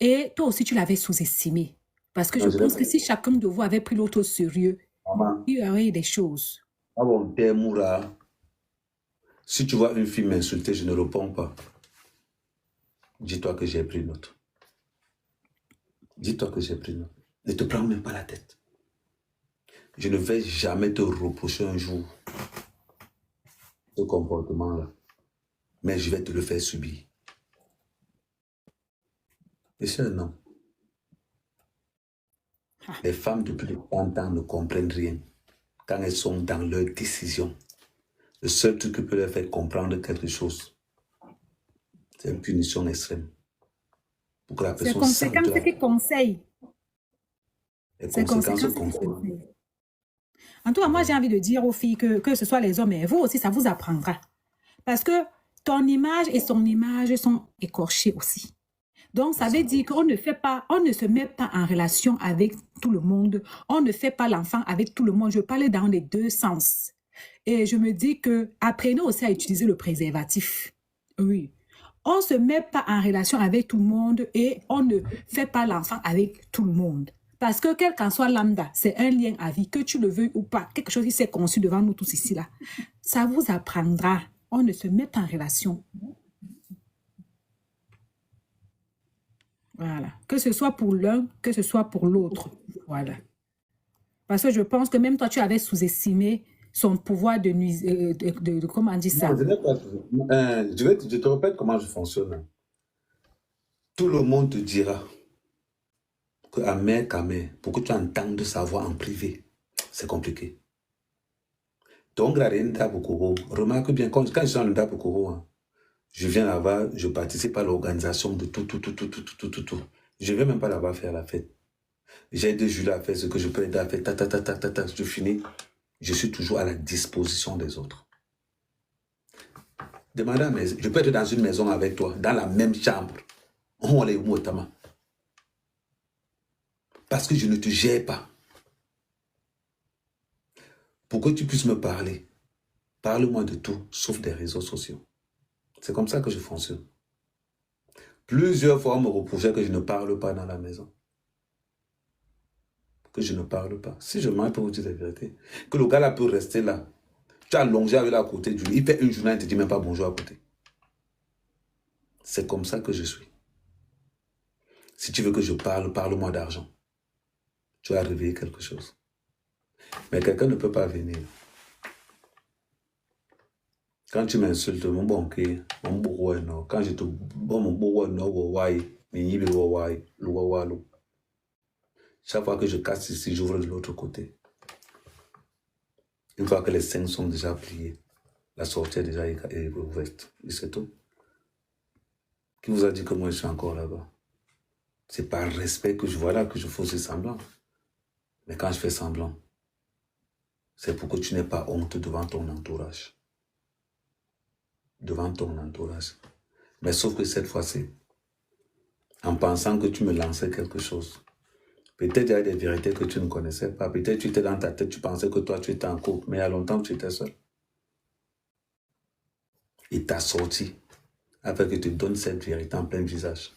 Et toi aussi, tu l'avais sous-estimé. Parce que je pense que si chacun de vous avait pris l'autre au sérieux, il y aurait des choses. Si tu vois une fille m'insulter, je ne réponds pas. Dis-toi que j'ai pris note. Dis-toi que j'ai pris note. Ne te prends même pas la tête. Je ne vais jamais te reprocher un jour ce comportement-là. Mais je vais te le faire subir. Et c'est un homme. Les femmes depuis 30 ans ne comprennent rien quand elles sont dans leur décision. Le seul truc qui peut leur faire comprendre quelque chose, c'est une punition extrême. Pour que la personne C'est conséquent ce qu'ils conseillent. C'est conséquent ce conseil. En tout cas, moi, j'ai envie de dire aux filles que ce soit les hommes et vous aussi, ça vous apprendra. Parce que ton image et son image sont écorchées aussi. Donc, ça veut dire qu'on ne se met pas en relation avec tout le monde. On ne fait pas l'enfant avec tout le monde. Je parlais dans les deux sens. Et je me dis que apprenez aussi à utiliser le préservatif. Oui. On ne se met pas en relation avec tout le monde et on ne fait pas l'enfant avec tout le monde. Parce que quel qu'en soit lambda, c'est un lien à vie, que tu le veuilles ou pas, quelque chose qui s'est conçu devant nous tous ici, là. Ça vous apprendra. On ne se met pas en relation. Voilà. Que ce soit pour l'un, que ce soit pour l'autre. Voilà. Parce que je pense que même toi, tu avais sous-estimé son pouvoir de comment on dit ça? Non, je te répète comment je fonctionne. Tout le monde te dira que à mère qu'à mère, pour que tu entendes sa voix en privé, c'est compliqué. Donc, la reine d'Abokoro, remarque bien, quand je suis en d'Abokoro, je viens là-bas, je participe à l'organisation de tout. Je ne vais même pas là-bas faire la fête. J'ai aidé Julie à faire ce que je peux aider à faire, je finis. Je suis toujours à la disposition des autres. Demande à maison. Je peux être dans une maison avec toi, dans la même chambre. On est motama. Parce que je ne te gère pas. Pour que tu puisses me parler, parle-moi de tout, sauf des réseaux sociaux. C'est comme ça que je fonctionne. Plusieurs fois, on me reprochait que je ne parle pas dans la maison. Que je ne parle pas. Si je mens, je peux vous dire la vérité. Que le gars là peut rester là. Tu as allongé avec lui à côté de lui. Il fait une journée, il ne te dit même pas bonjour à côté. C'est comme ça que je suis. Si tu veux que je parle, parle-moi d'argent. Tu vas réveiller quelque chose. Mais quelqu'un ne peut pas venir. Quand tu m'insultes, mon banquier, mon bourreau, quand je te... mon bourreau, chaque fois que je casse ici, j'ouvre de l'autre côté. Une fois que les 5 sont déjà pliés, la sortie est déjà ouverte. Et c'est tout. Qui vous a dit que moi je suis encore là-bas? C'est par respect que je vois là que je faisais semblant. Mais quand je fais semblant, c'est pour que tu n'aies pas honte devant ton entourage. Devant ton entourage. Mais sauf que cette fois-ci, en pensant que tu me lançais quelque chose, peut-être il y a des vérités que tu ne connaissais pas. Peut-être tu étais dans ta tête, tu pensais que toi tu étais en couple, mais il y a longtemps que tu étais seul. Il t'a sorti afin qu'il te donne cette vérité en plein visage.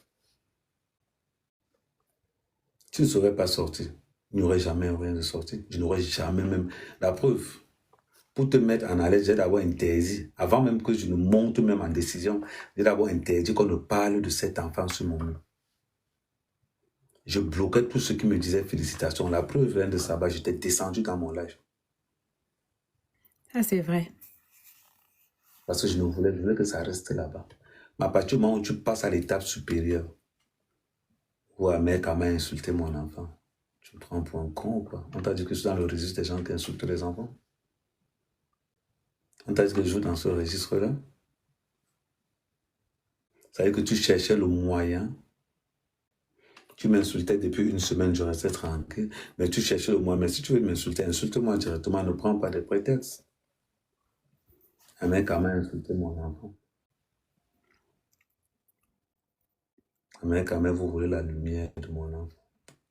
Tu ne serais pas sorti. Il n'y aurait jamais rien de sorti. Je n'aurais jamais même... La preuve, pour te mettre en alerte, j'ai d'abord interdit, avant même que je ne monte même en décision, j'ai d'abord interdit qu'on ne parle de cet enfant sur mon mur. Je bloquais tout ce qui me disait félicitations. La preuve vient de ça, j'étais descendu dans mon live. Ça, c'est vrai. Parce que je voulais que ça reste là-bas. Mais à partir du moment où tu passes à l'étape supérieure, où un mec a insulté mon enfant, tu me prends pour un con ou quoi? On t'a dit que je suis dans le registre des gens qui insultent les enfants? On t'a dit que je joue dans ce registre-là? Ça veut dire que tu cherchais le moyen. Tu m'insultais depuis une semaine, je restais tranquille. Mais tu cherchais le moyen. Mais si tu veux m'insulter, insulte-moi directement. Ne prends pas de prétextes. Un mec a insulté mon enfant. Un mec a vous voulez la lumière de mon enfant.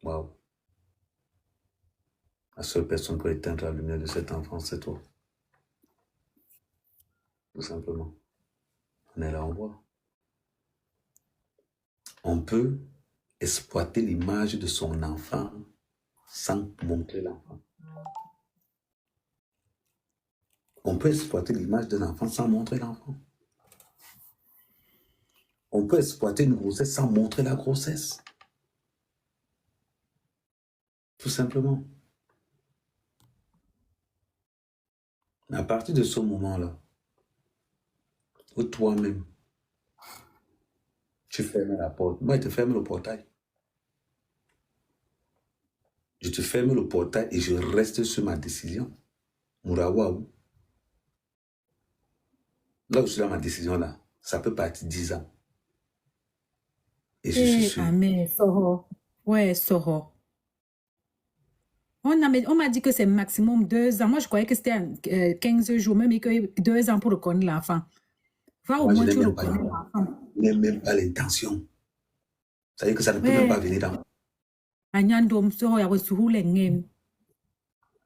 Waouh. La seule personne qui peut éteindre la lumière de cet enfant, c'est toi. Tout simplement. On est là, on voit. On peut exploiter l'image de son enfant sans montrer l'enfant. On peut exploiter l'image d'un enfant sans montrer l'enfant. On peut exploiter une grossesse sans montrer la grossesse. Tout simplement. Mais à partir de ce moment-là, où toi-même, tu fermes la porte. Moi, je te ferme le portail. Je te ferme le portail et je reste sur ma décision. Mourawaou. Là où je suis dans ma décision, là, ça peut partir 10 ans. Et je suis sûr. Amen, Soro. Ouais, Soro. On m'a dit que c'est maximum 2 ans. Moi, je croyais que c'était 15 jours, même et que 2 ans pour reconnaître l'enfant. Va au Moi, je moins n'ai tu même pas, reconnais l'enfant. je n'ai même pas l'intention. Ça veut dire que ça ne peut même pas venir dans... Anyandom Soro ya wesuhule ngem.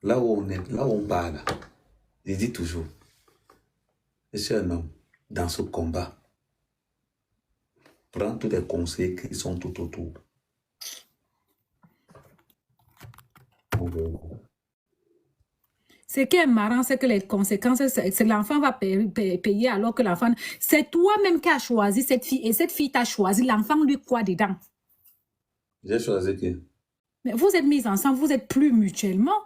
Là où on est, là où on parle, je dis toujours, je suis un homme dans ce combat. Prends tous les conseils qui sont tout autour. Ce qui est marrant, c'est que les conséquences, c'est l'enfant va payer alors que l'enfant... C'est toi-même qui as choisi cette fille et cette fille t'a choisi. L'enfant, lui, quoi dedans? J'ai choisi qui? Mais vous êtes mis ensemble, vous êtes plus mutuellement.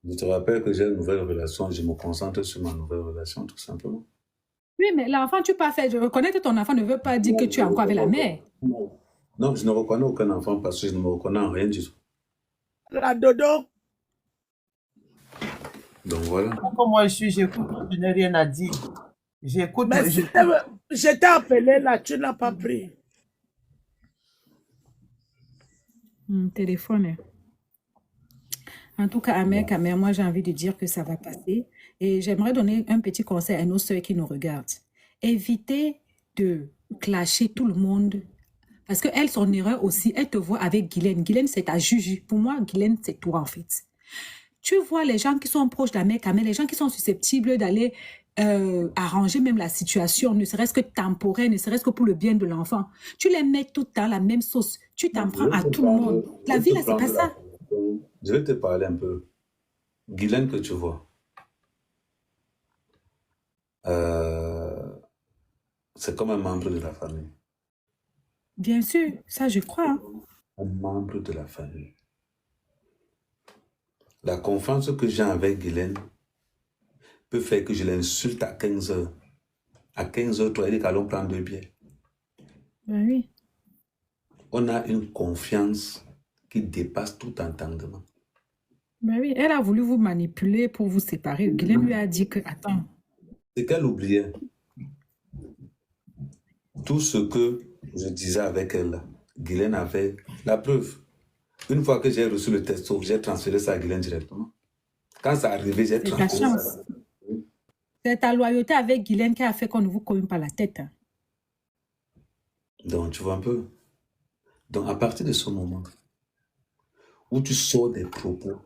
Je te rappelle que j'ai une nouvelle relation, je me concentre sur ma nouvelle relation, tout simplement. Oui, mais l'enfant, tu pas fait. Reconnaître ton enfant ne veut pas dire que tu es encore avec la mère. Non, je ne reconnais aucun enfant parce que je ne me reconnais en rien du tout. La dodo. Donc voilà. Comme moi je suis, j'écoute, je n'ai rien à dire. J'écoute. Mais je t'ai appelé là, tu n'as pas pris. Téléphone. En tout cas, Amère, moi, j'ai envie de dire que ça va passer. Et j'aimerais donner un petit conseil à nos sœurs qui nous regardent. Évitez de clasher tout le monde. Parce qu'elle, son erreur aussi, elle te voit avec Guylaine. Guylaine, c'est ta juju. Pour moi, Guylaine, c'est toi, en fait. Tu vois les gens qui sont proches d'Amère, les gens qui sont susceptibles d'aller arranger même la situation, ne serait-ce que temporaire, ne serait-ce que pour le bien de l'enfant. Tu les mets tout dans la même sauce. Tu t'en prends à tout le monde. La vie, là, c'est pas ça. Je vais te parler un peu. Guylaine que tu vois, c'est comme un membre de la famille. Bien sûr, ça je crois. Hein. Un membre de la famille. La confiance que j'ai avec Guylaine peut faire que je l'insulte à 15 heures. À 15 heures, toi, il dit qu'allons prendre 2 bières. Ben oui. On a une confiance qui dépasse tout entendement. Ben oui, elle a voulu vous manipuler pour vous séparer. Guylaine lui a dit que, attends. C'est qu'elle oubliait tout ce que je disais avec elle. Guylaine avait la preuve. Une fois que j'ai reçu le texto, j'ai transféré ça à Guylaine directement. Quand ça arrivait, j'ai C'est ta transféré chance. ça. C'est ta loyauté avec Guylaine qui a fait qu'on ne vous cogne pas la tête. Hein. Donc, tu vois un peu. Donc, à partir de ce moment où tu sors des propos,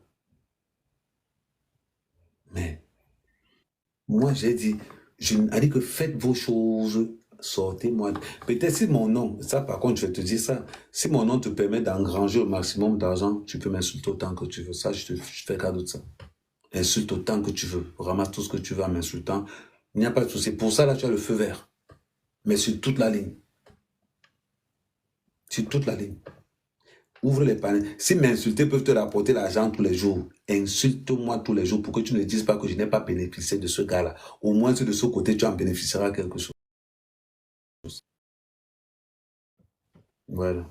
mais moi, j'ai dit, je n'ai dit que faites vos choses, sortez-moi. Peut-être si mon nom, ça par contre, je vais te dire ça, si mon nom te permet d'engranger au maximum d'argent, tu peux m'insulter autant que tu veux. Ça, je fais cadeau de ça. Insulte autant que tu veux. Ramasse tout ce que tu veux en m'insultant. Il n'y a pas de souci. Pour ça, là, tu as le feu vert. Mais sur toute la ligne. Sur toute la ligne. Ouvre les paniers. Si m'insulter peuvent te rapporter l'argent tous les jours, insulte-moi tous les jours pour que tu ne dises pas que je n'ai pas bénéficié de ce gars-là. Au moins, de ce côté, tu en bénéficieras quelque chose. Voilà.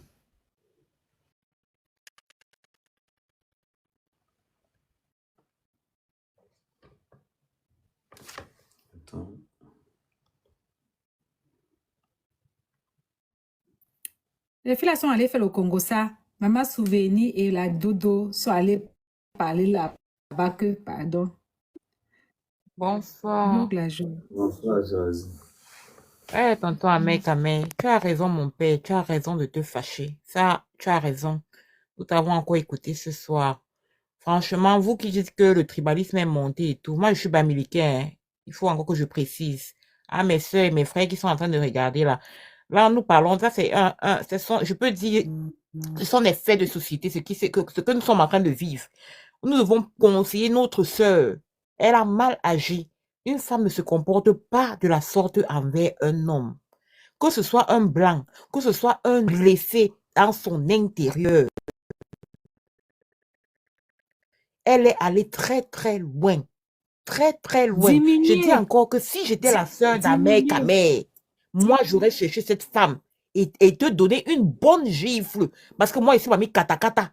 Attends. Les filles là sont allées faire le Congo ça. Maman Souvenir et la Dodo sont allées parler là-bas que, pardon. Bonsoir. Donc la journée. Bonsoir, Josie. Eh, tonton Ahmed Kamel, tu as raison, mon père, tu as raison de te fâcher. Ça, tu as raison. Nous t'avons encore écouté ce soir. Franchement, vous qui dites que le tribalisme est monté et tout, moi je suis bamilikain, hein. Il faut encore que je précise. Ah, mes soeurs et mes frères qui sont en train de regarder là. Là, nous parlons, ça c'est je peux dire, ce sont des faits de société, ce que nous sommes en train de vivre. Nous devons conseiller notre sœur. Elle a mal agi. Une femme ne se comporte pas de la sorte envers un homme. Que ce soit un blanc, que ce soit un blessé dans son intérieur. Elle est allée très très loin. Très très loin. Je dis encore que si j'étais la sœur d'Ahmed Kamel, moi j'aurais cherché cette femme et te donner une bonne gifle. Parce que moi ici, m'a mis kata kata.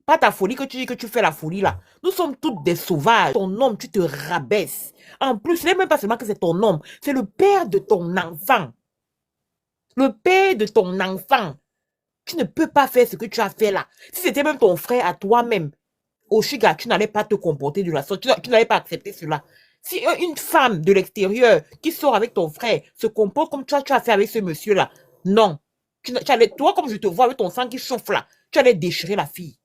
Pas ta folie que tu dis que tu fais la folie là. Nous sommes toutes des sauvages. Ton homme, tu te rabaisses. En plus, ce n'est même pas seulement que c'est ton homme, c'est le père de ton enfant. Le père de ton enfant. Tu ne peux pas faire ce que tu as fait là. Si c'était même ton frère à toi-même, Oshiga, tu n'allais pas te comporter de la sorte. Tu n'allais pas accepter cela. Si une femme de l'extérieur qui sort avec ton frère se comporte comme tu as fait avec ce monsieur-là, non. Toi, comme je te vois avec ton sang qui chauffe là, tu allais déchirer la fille.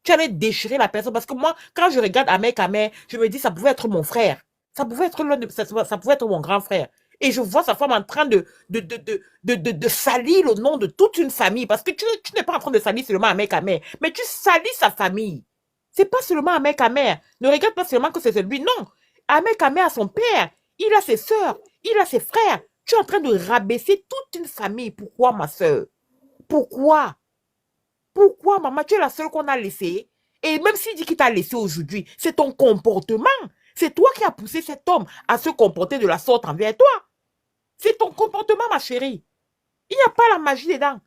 Tu allais déchirer la personne. Parce que moi, quand je regarde Ahmed Kamel, je me dis, ça pouvait être mon frère. Ça pouvait être ça pouvait être mon grand frère. Et je vois sa femme en train de salir le nom de toute une famille. Parce que tu n'es pas en train de salir seulement Ahmed Kamel, mais tu salis sa famille. C'est pas seulement Ahmed Kamel. Ne regarde pas seulement que c'est celui. Non. Ahmed Kamel a son père. Il a ses sœurs. Il a ses frères. Tu es en train de rabaisser toute une famille. Pourquoi, ma sœur? Pourquoi? Pourquoi, maman? Tu es la seule qu'on a laissée. Et même s'il dit qu'il t'a laissé aujourd'hui, c'est ton comportement. C'est toi qui as poussé cet homme à se comporter de la sorte envers toi. C'est ton comportement, ma chérie. Il n'y a pas la magie dedans.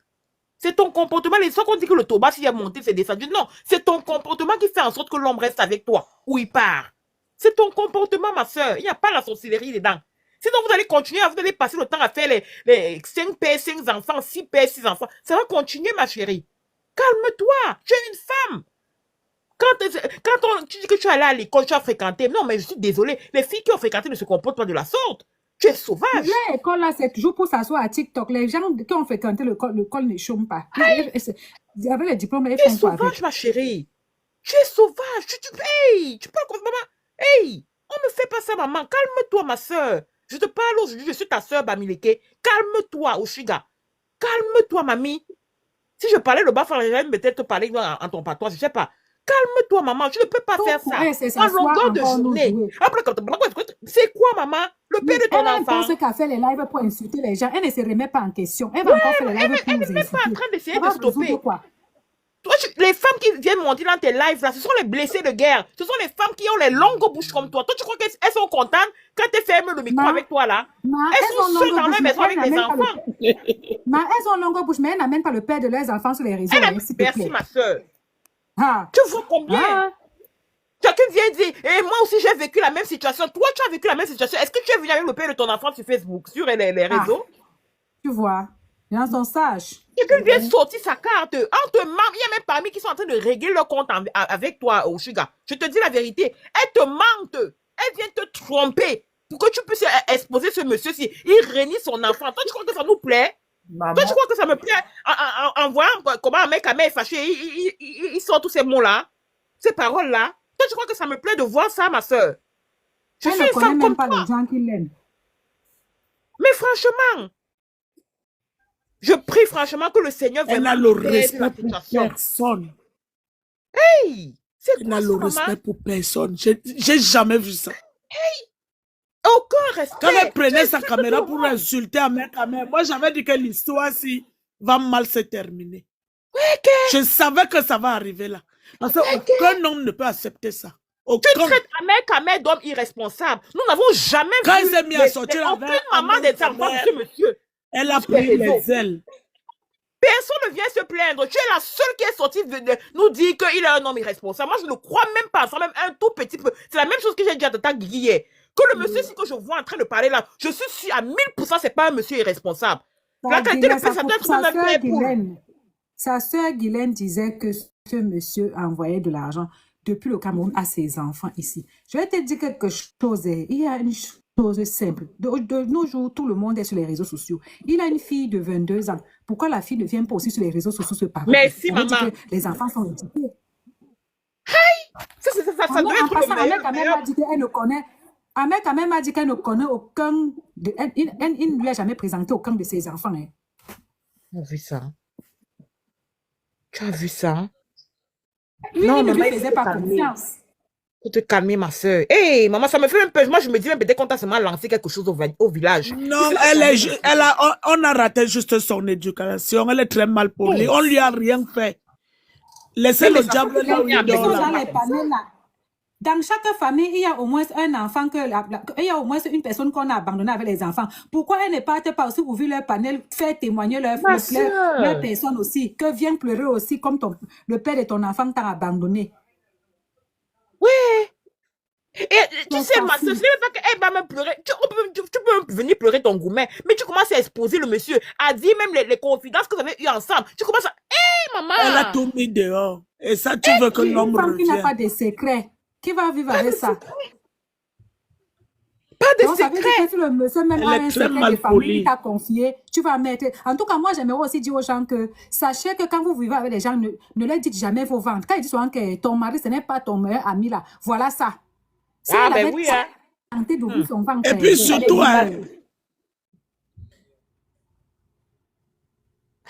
C'est ton comportement. Les gens qu'on dit que le Toba, s'il est monté, c'est descendu. Non, c'est ton comportement qui fait en sorte que l'homme reste avec toi ou il part. C'est ton comportement, ma soeur. Il n'y a pas la sorcellerie dedans. Sinon, vous allez continuer, vous allez passer le temps à faire les 5 pères, 5 enfants, 6 pères, 6 enfants. Ça va continuer, ma chérie. Calme-toi. Tu es une femme. Quand tu dis que tu es allé à l'école, tu as fréquenté. Non, mais je suis désolée. Les filles qui ont fréquenté ne se comportent pas de la sorte. Tu es sauvage. L'école là, c'est toujours pour s'asseoir à TikTok. Les gens qui ont fréquenté l'école ne chôment pas. Avec les diplômes, ils font quoi avec? Tu es sauvage, ma chérie. Tu es sauvage. Tu parles comme maman. Hey, on ne fait pas ça, maman. Calme-toi, ma soeur. Je te parle aujourd'hui, je suis ta soeur Bamileke. Calme-toi, Oshiga. Calme-toi, mamie. Si je parlais le bas, il j'allais peut-être te parler en ton patois, je ne sais pas. Calme-toi, maman, tu ne peux pas faire ça. En longueur de journée. C'est quoi, maman? Le père de ton enfant. Elle pense qu'à faire les lives pour insulter les gens. Elle ne se remet pas en question. Elle va encore faire les lives pour nous insulter. Elle n'est même pas en train d'essayer de stopper. Toi, les femmes qui viennent monter dans tes lives, là, ce sont les blessés de guerre. Ce sont les femmes qui ont les longues bouches comme toi. Toi, tu crois qu'elles sont contentes quand tu fermes le micro avec toi, là? Elles sont seules dans leur maison avec les enfants. Elles ont longue bouche, mais elles n'amènent pas le père de leurs enfants sur les réseaux. Merci, ma soeur. Tu vois combien? Chacun vient dire, et moi aussi j'ai vécu la même situation. Toi, tu as vécu la même situation. Est-ce que tu es venu avec le père de ton enfant sur Facebook, sur les réseaux? Tu vois, les gens sont sages. Quelqu'un vient sortir sa carte. On te ment. Il y a même parmi qui sont en train de régler leur compte avec toi, Oshiga. Je te dis la vérité. Elle te mente. Elle vient te tromper. Pour que tu puisses exposer ce monsieur-ci. Il renie son enfant. Toi, tu crois que ça nous plaît? Maman, Toi, tu crois que ça me plaît? En voyant comment un mec est fâché, il sort tous ces mots-là, ces paroles-là. Toi, tu crois que ça me plaît de voir ça, ma soeur? Je Elle suis ne une connaît femme même comme pas toi. les gens qui l'aiment. Mais franchement, je prie franchement que le Seigneur Elle vraiment n'a le aide la respect pour situation. personne. Hey, c'est Elle quoi n'a ça, le maman? respect pour personne. J'ai jamais vu ça. Aucun Quand elle respect. prenait sa Tu peux caméra te pour voir. insulter à mec, moi j'avais dit que l'histoire-ci va mal se terminer. Je savais que ça va arriver là. Parce qu'aucun homme ne peut accepter ça. Tu Aucun. traites Ahmed d'homme irresponsable. Nous n'avons jamais Quand vu elle s'est mise à sortir aucune avec maman des sa enfants de mère, ce monsieur. elle a Sur les pris réseaux. les ailes. Personne ne vient se plaindre. Tu es la seule qui est sortie de nous dire qu'il est un homme irresponsable. Moi, je ne crois même pas. Ça, même un tout petit peu. C'est la même chose que j'ai dit à Tata Guigui hier. Que le monsieur, si que je vois en train de parler là, je suis sûre à 1000%, c'est pas un monsieur irresponsable. La qualité de paix, ça doit être même un père pour. Sa sœur Guylaine disait que ce monsieur envoyait de l'argent depuis le Cameroun à ses enfants ici. Je vais te dire quelque chose. Il y a une chose simple. De nos jours, tout le monde est sur les réseaux sociaux. Il a une fille de 22 ans. Pourquoi la fille ne vient pas aussi sur les réseaux sociaux se parler? Merci, Ça veut dire maman. que les enfants sont éduqués. Ça doit être le meilleur. Ahmed a dit qu'elle ne connaît. Ahmed quand même a dit qu'elle ne connaît aucun. Il ne lui a jamais présenté aucun de ses enfants. Hein. Tu as vu ça? Tu as vu ça? Lui, Non, il ne maman, lui il faut faisait te pas calmer. confiance. Faut te calmer, ma soeur. Hey, maman, ça me fait un peu. Moi, je me dis même peut-être qu'on t'a seulement lancé quelque chose au village. Non, on a raté juste son éducation. Elle est très mal polie. On lui a rien fait. Laissez le diable là où il dort là. Dans chaque famille, il y a au moins un enfant il y a au moins une personne qu'on a abandonnée avec les enfants. Pourquoi elles ne partent pas aussi ouvrir leur panel, faire témoigner leur personne aussi, que viennent pleurer aussi comme le père de ton enfant t'a abandonné. Oui. Et tu sais, ma soeur, ce n'est pas qu'elle va même pleurer. Tu peux venir pleurer ton gourmet, mais tu commences à exposer le monsieur, à dire même les confidences que vous avez eues ensemble. Tu commences à. Hé, maman! Elle a tout mis dehors. Et ça, tu veux que l'homme Une femme qui n'a revienne. pas de secret, qui va vivre avec ça? Pas de Donc, ça veut dire que si le monsieur même Elle a est un très secret mal de famille, polie. il t'a confié, tu vas mettre. En tout cas, moi, j'aimerais aussi dire aux gens que sachez que quand vous vivez avec les gens, ne leur dites jamais vos ventes. Quand ils disent souvent que ton mari, ce n'est pas ton meilleur ami là, voilà ça. Si Ah, il ben avait oui, hein. tenté d'ouvrir son ventre, Et puis surtout, hein,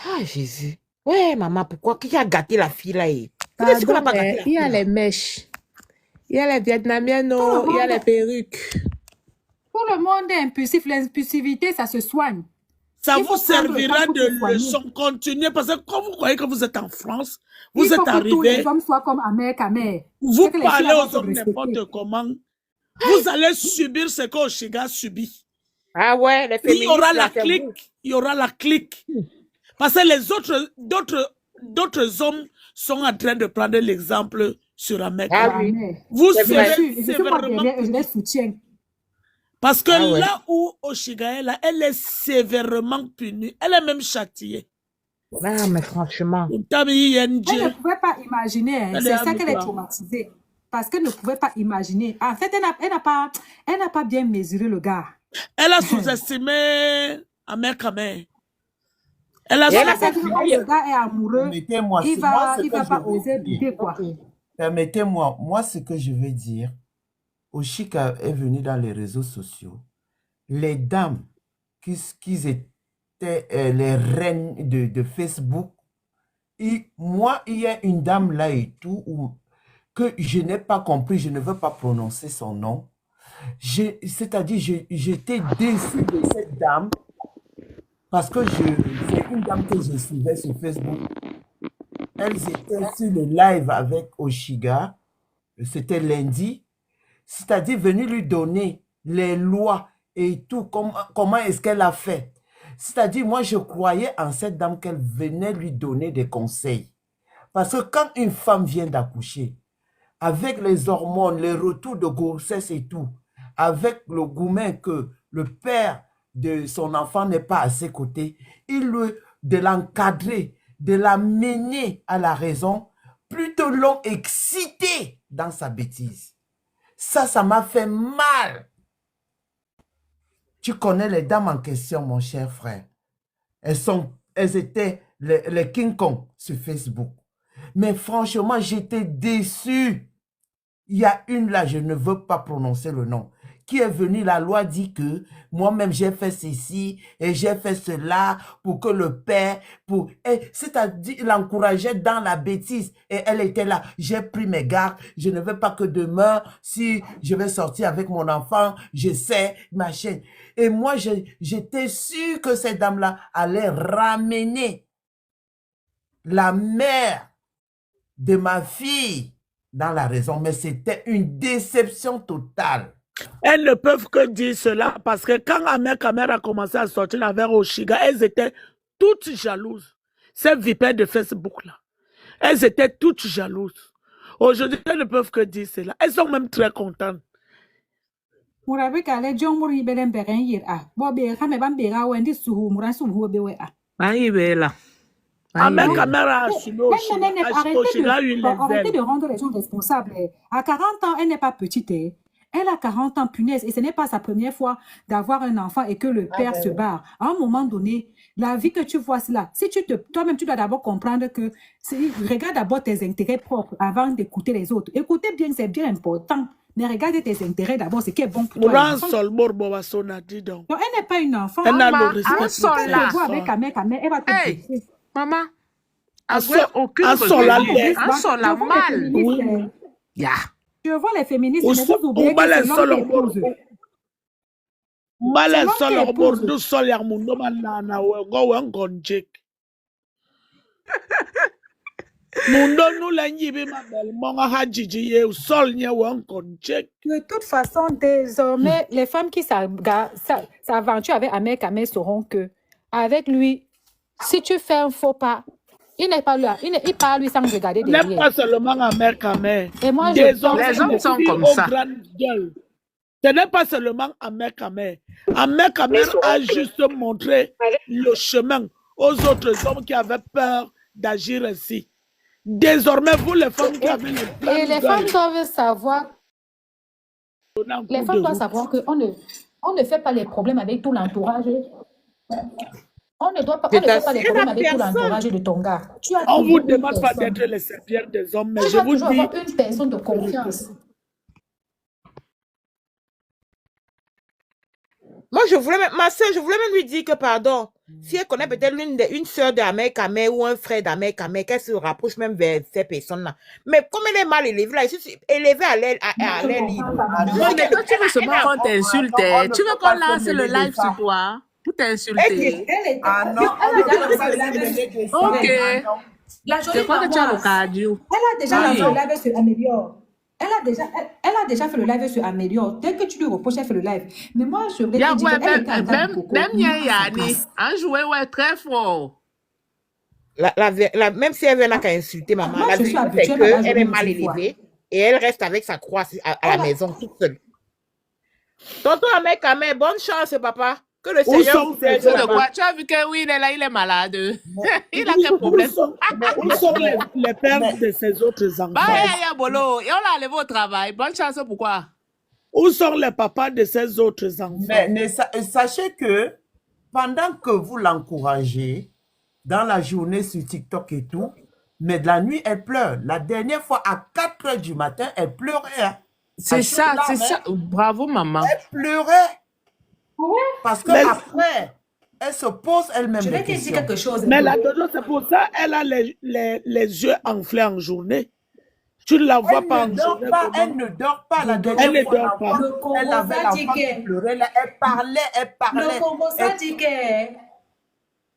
Ah, Jésus. Ouais, maman, pourquoi? Qui a gâté la fille là? Qu'est-ce qu'on a pas gâté la Il y a fille, là? les mèches. Il y a les Vietnamiennes, Tout le il y a monde- les perruques. tout le monde est impulsif. L'impulsivité, ça se soigne. ça Il faut vous prendre le servira temps pour de se soigner. leçon. Continuez parce que quand vous croyez que vous êtes en France, Il vous faut êtes que tous les arrivé, hommes soient comme Ahmed Kamer. vous C'est que les filles parlez doivent aux se hommes respecter. n'importe comment. Vous allez subir ce qu'Oshiga subit. Ah ouais, les Il féministes. y aura la là, c'est vous. clique. Il y aura la clique. Parce que les d'autres hommes sont en train de prendre l'exemple sur Ahmed. Ah oui. Ahmed. Vous C'est vrai. Je serez suis moi sévèrement derrière et je les punis. soutiens. Parce que Ah ouais. là où Oshiga est là, elle est sévèrement punie. Elle est même châtiée. Ah, mais franchement. Tabi Elle ne ING. pouvait pas imaginer. Hein. Elle C'est est ça qu'elle est amoureuse. traumatisée. Parce qu'elle ne pouvait pas imaginer. En fait, elle n'a pas bien mesuré le gars. Elle a sous-estimé Ahmed Kamer. Elle a Et elle a C'est pas que suivi. le gars est amoureux. Permettez-moi, Il c'est moi va, ce il que va je pas veux oser dire. douter, quoi. Permettez-moi, moi ce que je veux dire, Oshika est venu dans les réseaux sociaux. Les dames qui étaient les reines de Facebook, moi, il y a une dame là et tout, que je n'ai pas compris, je ne veux pas prononcer son nom. C'est-à-dire, j'étais déçu de cette dame parce que c'est une dame que je suivais sur Facebook. Elles étaient sur le live avec Oshiga, c'était lundi, c'est-à-dire venir lui donner les lois et tout, comment est-ce qu'elle a fait. C'est-à-dire, moi, je croyais en cette dame qu'elle venait lui donner des conseils. Parce que quand une femme vient d'accoucher, avec les hormones, les retours de grossesse et tout, avec le gourmet que le père de son enfant n'est pas à ses côtés, il lui de l'encadrer, de l'amener à la raison, plutôt l'ont excité dans sa bêtise. Ça m'a fait mal. Tu connais les dames en question, mon cher frère. Elles étaient les King Kong sur Facebook. Mais franchement, j'étais déçu. Il y a une là, je ne veux pas prononcer le nom, qui est venue, la loi dit que moi-même j'ai fait ceci et j'ai fait cela pour que le père, c'est-à-dire l'encourageait dans la bêtise et elle était là. J'ai pris mes gardes, je ne veux pas que demain, si je vais sortir avec mon enfant, je sais, machin. Et moi, j'étais sûr que cette dame-là allait ramener la mère de ma fille dans la raison, mais c'était une déception totale. Elles ne peuvent que dire cela parce que quand Ahmed Kamer a commencé à sortir avec Oshiga, elles étaient toutes jalouses. Ces vipères de Facebook-là, elles étaient toutes jalouses. Aujourd'hui, elles ne peuvent que dire cela. Elles sont même très contentes. Ahmed Kamer a assumé Oshiga une arrêtez de rendre les gens responsables. À 40 ans, elle n'est pas petite. Elle a 40 ans, punaise, et ce n'est pas sa première fois d'avoir un enfant et que le père se barre. À un moment donné, la vie que tu vois là, si toi-même, tu dois d'abord comprendre que, regarde d'abord tes intérêts propres avant d'écouter les autres. Écouter bien, c'est bien important, mais regarde tes intérêts d'abord, ce qui est bon pour toi. Donc, elle n'est pas une enfant. Elle a le respect un sol là. Avec Kamé, elle va te blesser. Maman, Un sol là, mal. Oui. Je vois les féministes, mais vous oubliez que c'est l'homme qui épouse. De toute façon, désormais, les femmes qui s'aventurent avec Ahmed Kamer sauront que, avec lui, si tu fais un faux pas, il n'est pas là. Il parle lui sans regarder derrière. Il n'est pas seulement Ahmed Kamer. Et moi, les hommes sont comme ça. Ce n'est pas seulement Ahmed Kamer. Ahmed Kamer a juste montré le chemin aux autres hommes qui avaient peur d'agir ainsi. Désormais, vous les femmes qui avez le plan. Et les femmes doivent savoir. Les femmes doivent savoir qu'on ne fait pas les problèmes avec tout l'entourage. On ne doit pas, on ne fait pas les problèmes avec tout l'entourage de ton gars. On ne vous demande pas d'être les serpillères des hommes, mais je vous dis... avoir une personne de confiance. Moi, ma soeur, je voulais même lui dire que, pardon, si elle connaît peut-être une soeur d'Ahmed Kamer ou un frère d'Ahmed Kamer, qu'elle se rapproche même vers ces personnes-là. Mais comme elle est mal élevée, là, elle est élevée à l'air libre. Non, mais toi, tu veux seulement qu'on t'insulte. Tu veux qu'on lance le live sur toi pour t'insulter. Ah non, ok. C'est quoi que tu as le cardio? Elle a déjà lancé le live sur Améliore. Elle a déjà fait le live sur Améliore. Dès que tu lui reproches, elle fait le live. Mais moi, je voulais te dire même Yanni, un joueur très fort. Même si elle n'a qu'à insulter maman, la vérité c'est qu'elle est mal élevée et elle reste avec sa croix à la maison toute seule. Tonton Ahmed Kamer, bonne chance, papa. Que le Seigneur vous aide. Tu as vu que oui, il est là, il est malade. Il a quel problème? Où sont les pères de ses autres enfants? Bolo, et on l'a enlevé au travail. Bonne chance, pourquoi? Où sont les papas de ses autres enfants? Mais sachez que pendant que vous l'encouragez dans la journée sur TikTok et tout, mais de la nuit, elle pleure. La dernière fois, à 4 h du matin, elle pleurait. Hein. C'est ça, c'est ça. Bravo, maman. Elle pleurait. Parce qu'après, elle se pose elle-même des questions. Je vais te dire quelque chose. Mais la dodo, c'est pour ça qu'elle a les yeux enflés en journée. Tu ne la vois pas en journée. Elle ne dort pas. La dernière elle ne dort pas. Elle avait l'enfant qui pleurait. Elle parlait. Le Congo dit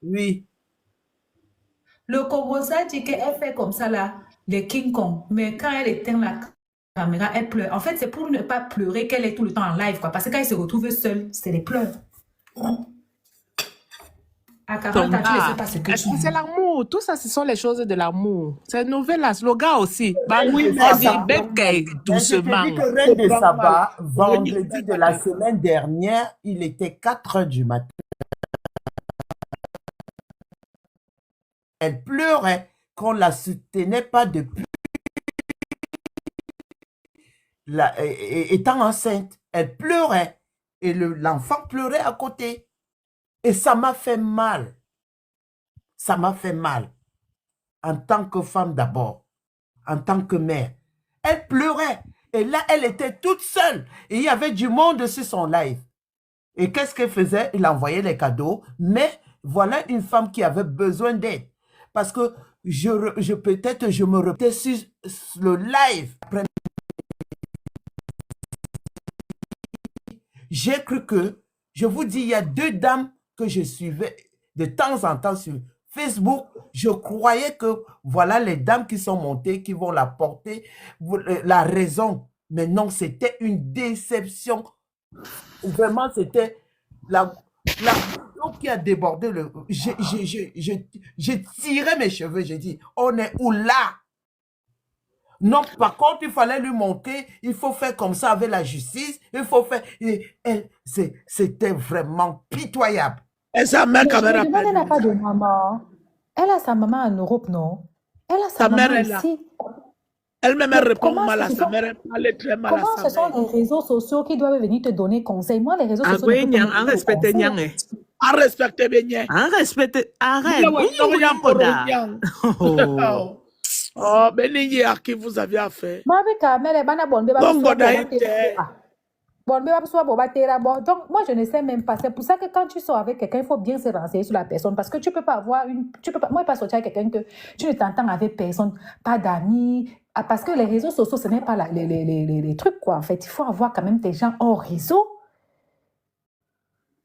oui. Le Congo dit qu'elle fait comme ça là, les King Kong. Mais quand elle éteint la caméra, elle pleure. En fait, c'est pour ne pas pleurer qu'elle est tout le temps en live, quoi. Parce que quand elle se retrouve seule, c'est les pleurs. À 40 ans, tu ne sais pas ce que tu c'est l'amour. Tout ça, ce sont les choses de l'amour. C'est nouvelle, le gars aussi. Oui, doucement. Je te dis que Reine de Saba, vendredi de la semaine dernière, il était 4 h du matin. Elle pleurait qu'on ne la soutenait pas depuis étant enceinte. Elle pleurait et l'enfant pleurait à côté. Et ça m'a fait mal. Ça m'a fait mal. En tant que femme d'abord, en tant que mère. Elle pleurait. Et là, elle était toute seule. Et il y avait du monde sur son live. Et qu'est-ce qu'elle faisait? Il envoyait les cadeaux. Mais voilà une femme qui avait besoin d'aide. Parce que peut-être je me repetais sur le live. Après, j'ai cru que, je vous dis, il y a 2 dames que je suivais de temps en temps sur Facebook. Je croyais que voilà les dames qui sont montées, qui vont la porter, la raison. Mais non, c'était une déception. Vraiment, c'était la eau qui a débordé. J'ai tiré mes cheveux, j'ai dit, on est où là? Non, par contre, il fallait lui montrer, il faut faire comme ça avec la justice, il faut faire... C'était vraiment pitoyable. Et sa mère, Mais quand je me même, demande, elle n'a pas appelle. de maman. Elle a sa maman en Europe, non? Elle a sa Sa mère maman est là. ici. Elle-même, elle Mais répond comment mal à ce sa sont, mère, elle parlait très mal à comment sa ce sont mère. les réseaux sociaux qui doivent venir te donner conseil? Moi, les réseaux sociaux ne Agwe peuvent pas me nyang, an donner de respecte conseils. nyang eh. En respecte bien. An respecte, arrête. Bien, ouais, Oui, non, oui, rien pour koda. rien. Oh. Oh, Béni, à qui vous avez affaire? Moi, avec Kamel, bana bonbe ba Bongo biswa boba d'aïté. tera. Bonbe ba biswa boba tera. Bon, donc, moi, je ne sais même pas. C'est pour ça que quand tu sors avec quelqu'un, il faut bien se renseigner sur la personne. Parce que tu peux pas avoir tu peux pas, moi, pas sortir avec quelqu'un que tu ne t'entends avec personne, pas d'amis. Ah, parce que les réseaux sociaux, ce n'est pas les trucs, quoi. En fait, il faut avoir quand même des gens hors réseau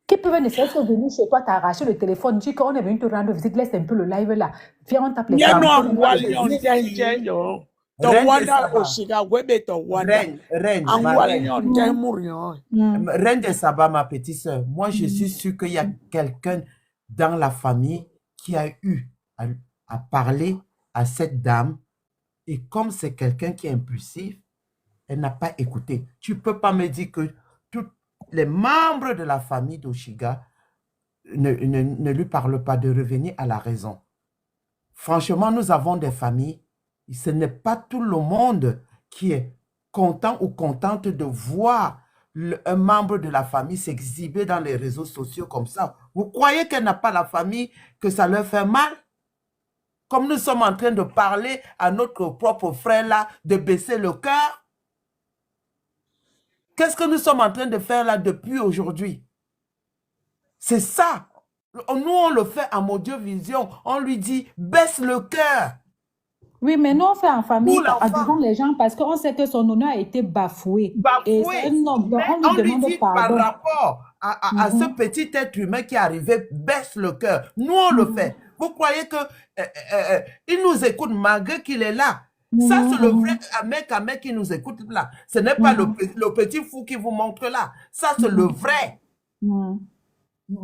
qui peuvent ne serait-ce que venir chez toi, t'arracher le téléphone, dire qu'on est venu te rendre visite, laisse un peu le live là. Viens, on tape les Bien, campagnes. non, Walion, yo. To Reine de wanda Saba. oshiga webe to wanda. Reine, En ma reine. Walion, t'es mourion. Reine de Saba, ma petite sœur, moi je suis sûr qu'il y a quelqu'un dans la famille qui a eu à parler à cette dame. Et comme c'est quelqu'un qui est impulsif, elle n'a pas écouté. Tu ne peux pas me dire que tous les membres de la famille d'Oshiga ne lui parlent pas de revenir à la raison. Franchement, nous avons des familles. Ce n'est pas tout le monde qui est content ou contente de voir un membre de la famille s'exhiber dans les réseaux sociaux comme ça. Vous croyez qu'elle n'a pas la famille, que ça leur fait mal? Comme nous sommes en train de parler à notre propre frère là, de baisser le cœur. Qu'est-ce que nous sommes en train de faire là depuis aujourd'hui? C'est ça. Nous, on le fait à Modiovision. On lui dit, baisse le cœur. Oui, mais nous, on fait en famille, Pour l'enfant. devant les gens, parce qu'on sait que son honneur a été bafoué. Et c'est un homme, donc Mais on on lui lui demande dit par pardon. rapport à ce petit être humain qui est arrivé, baisse le cœur. Nous, on le fait. Vous croyez que il nous écoute malgré qu'il est là? Ça, c'est le vrai mec qui nous écoute là. Ce n'est pas le petit fou qui vous montre là. Ça, c'est le vrai.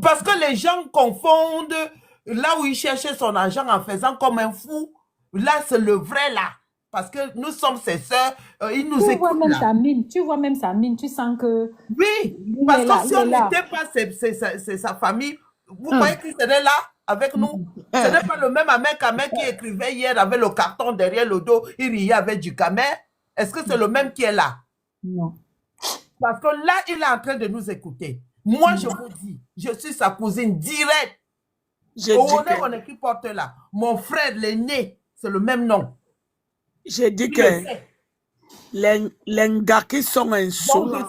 Parce que les gens confondent là où il cherchait son argent en faisant comme un fou. Là, c'est le vrai là. Parce que nous sommes ses sœurs, ils nous Tu vois écoutent même là. sa mine, tu vois même sa mine, tu sens que Oui, il parce est là, que si il est on là. n'était pas c'est sa famille, vous croyez qu'il serait là avec nous? Ce n'est pas le même Ahmed qui écrivait hier avec le carton derrière le dos, il riait avec du camel. Est-ce que c'est le même qui est là? Non. Parce que là, il est en train de nous écouter. Moi, je vous dis, je suis sa cousine directe. J'ai Au dit honneur, que, on est qui porte là. Mon frère, l'aîné, c'est le même nom. j'ai dit Il le que sait. les gars qui sont Donc, insolents.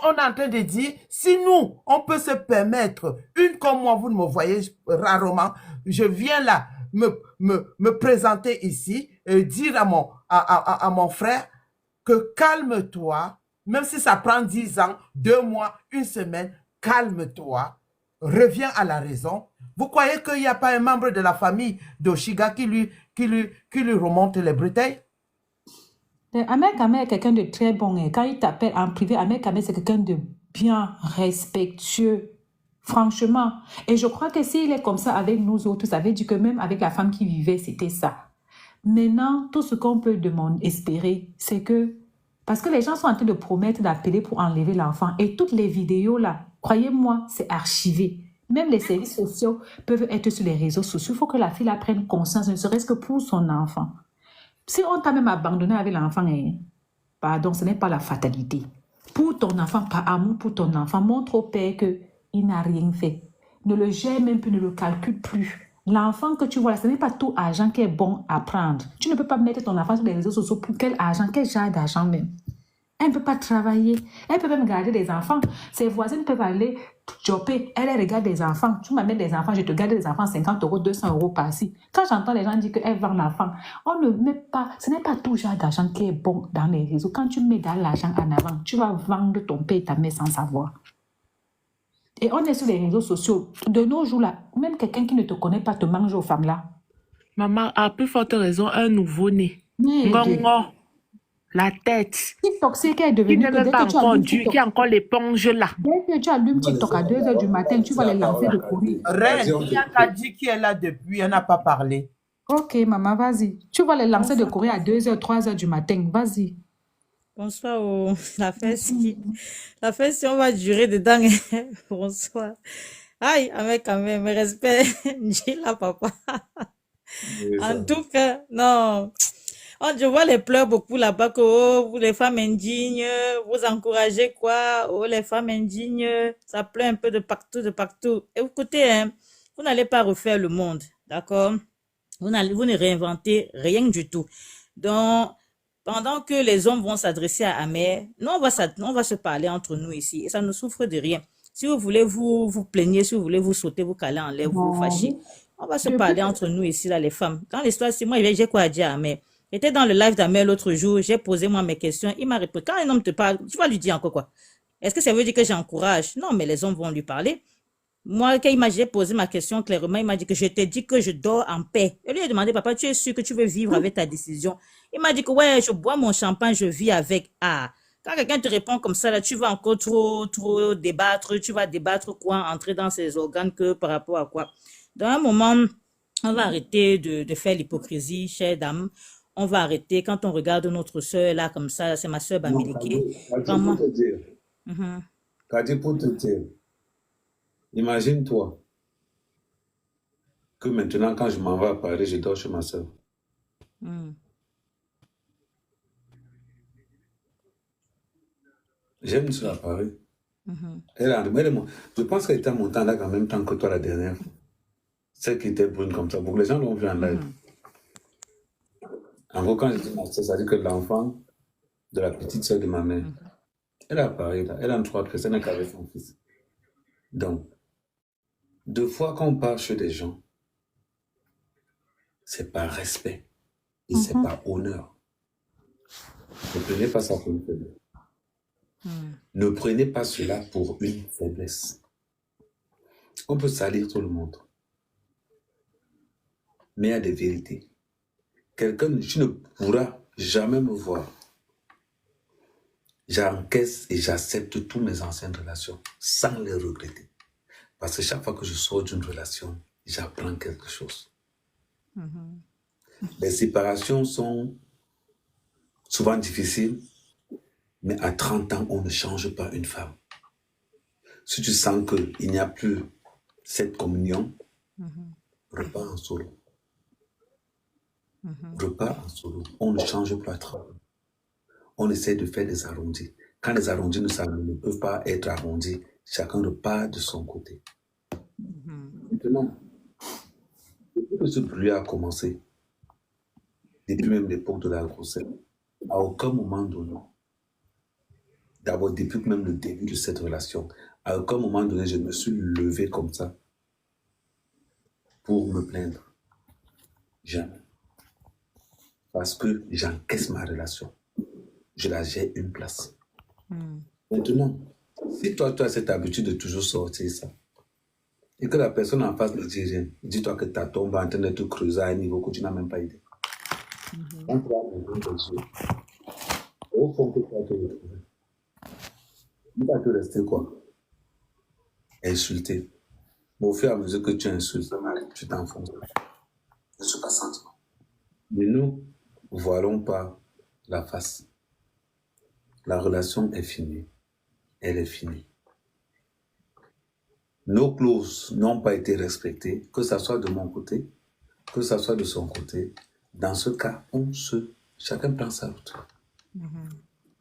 on est en train de dire, si nous, on peut se permettre, une comme moi, vous ne me voyez rarement, je viens là me présenter ici, dire à mon frère que calme-toi, même si ça prend 10 ans, 2 mois, 1 semaine, calme-toi, reviens à la raison. Vous croyez qu'il n'y a pas un membre de la famille d'Oshiga qui lui remonte les bretelles? Ahmed Kamel est quelqu'un de très bon. Et quand il t'appelle en privé, Ahmed Kamel, c'est quelqu'un de bien respectueux. Franchement. Et je crois que s'il est comme ça avec nous autres, ça veut dire que même avec la femme qui vivait, c'était ça. Maintenant, tout ce qu'on peut espérer, c'est que... Parce que les gens sont en train de promettre d'appeler pour enlever l'enfant. Et toutes les vidéos là, croyez-moi, c'est archivé. Même les services sociaux peuvent être sur les réseaux sociaux. Il faut que la fille la prenne conscience, ne serait-ce que pour son enfant. Si on t'a même abandonné avec l'enfant, pardon, ce n'est pas la fatalité. Pour ton enfant, par amour pour ton enfant, montre au père qu'il n'a rien fait. Ne le gère même plus, ne le calcule plus. L'enfant que tu vois là, ce n'est pas tout argent qui est bon à prendre. Tu ne peux pas mettre ton enfant sur les réseaux sociaux pour quel argent, quel genre d'argent même. Elle ne peut pas travailler. Elle peut même garder des enfants. Ses voisines peuvent aller jobber. Elle regarde des enfants. Tu m'amènes des enfants, je te garde des enfants 50 €, 200 € par-ci. Quand j'entends les gens dire qu'elle vend l'enfant, on ne met pas, ce n'est pas tout genre d'argent qui est bon dans les réseaux. Quand tu mets dans l'argent en avant, tu vas vendre ton père et ta mère sans savoir. Et on est sur les réseaux sociaux. De nos jours là, même quelqu'un qui ne te connaît pas te mange aux femmes là. Maman, à plus forte raison, un nouveau-né. Mais Gongo, la tête. TikTok, c'est qu'elle est Qui devenue n'est que même dès pas que tu encore allumes dur, TikTok, qui a encore l'éponge là. dès que tu allumes TikTok à 2 h du matin, tu vas les lancer de courir. Reine, il y a dit qui est là depuis, elle n'a pas parlé. Ok, maman, vas-y. Tu vas les lancer de courir à 2 h, 3 h du matin. Vas-y. Bonsoir, la fête, si on va durer dedans. Bonsoir. Aïe, avec quand même, respect. Dis là, papa. En tout cas, non. Oh, je vois les pleurs beaucoup là-bas que oh, vous les femmes indignes, vous encouragez quoi? Oh, les femmes indignes, ça pleure un peu de partout, de partout. Et écoutez, hein, vous n'allez pas refaire le monde, d'accord? Vous ne réinventez rien du tout. Donc, pendant que les hommes vont s'adresser à Amère, nous, on va se parler entre nous ici et ça ne souffre de rien. Si vous voulez vous plaigner, si vous voulez vous sauter, vous caler en l'air, vous fâcher, on va se parler entre nous ici, là, les femmes. Dans l'histoire, c'est moi, j'ai quoi à dire à Amère. J'étais dans le live d'Amère l'autre jour, j'ai posé moi mes questions, il m'a répondu. Quand un homme te parle, tu vas lui dire encore quoi? Est-ce que ça veut dire que j'encourage? Non, mais les hommes vont lui parler. Moi, quand j'ai posé ma question clairement, il m'a dit que je t'ai dit que je dors en paix. Et lui a demandé, papa, tu es sûr que tu veux vivre avec ta décision? Il m'a dit que ouais, je bois mon champagne, je vis avec. Ah, quand quelqu'un te répond comme ça, là, tu vas encore trop débattre, tu vas débattre quoi, entrer dans ses organes que par rapport à quoi. Dans un moment, on va arrêter de faire l'hypocrisie, chère dame. On va arrêter quand on regarde notre soeur là comme ça, c'est ma soeur Bamileke. Vraiment. Pour te dire, Kadi, pour te dire, imagine-toi que maintenant, quand je m'en vais à Paris, je dors chez ma soeur. J'aime une soeur à Paris. Je pense qu'elle était montée là en même temps que toi la dernière fois. Celle qui était brune comme ça. Beaucoup de gens l'ont vu en live. En gros, quand je dis ma soeur, ça veut dire que l'enfant de la petite soeur de ma mère, elle est à Paris, là. Elle a 3 personnes, elle avait son fils. Donc, 2 fois quand on parle chez des gens, c'est par respect et c'est par honneur. Ne prenez pas ça pour une faiblesse. Ne prenez pas cela pour une faiblesse. On peut salir tout le monde. Mais il y a des vérités. Quelqu'un, tu ne pourras jamais me voir. J'encaisse et j'accepte toutes mes anciennes relations sans les regretter. Parce que chaque fois que je sors d'une relation, j'apprends quelque chose. Les séparations sont souvent difficiles, mais à 30 ans, on ne change pas une femme. Si tu sens qu'il n'y a plus cette communion, repars en solo. Repars en solo. On ne change pas trop. On essaie de faire des arrondis. Quand les arrondis ne peuvent pas être arrondis, chacun repart de son côté. Maintenant, depuis que ce bruit a commencé, depuis même l'époque de la grossesse, à aucun moment donné, d'abord depuis même le début de cette relation, à aucun moment donné, je me suis levé comme ça pour me plaindre. Jamais. Parce que j'encaisse ma relation. Je la gère une place. Maintenant, si toi, tu as cette habitude de toujours sortir ça, et que la personne en face ne dit rien, dis-toi que ta tombe est en train de te creuser à un niveau que tu n'as même pas idée. Quand tu vas ouvrir tes yeux, au fond que tu vas te retrouver, tu vas te rester quoi? Insulter. Mais au fur et à mesure que tu insultes, tu t'enfonces. Je ne suis pas sentiment. Mais nous, voilons pas la face. La relation est finie. Elle est finie. Nos clauses n'ont pas été respectées, que ce soit de mon côté, que ce soit de son côté. Dans ce cas, chacun prend sa route.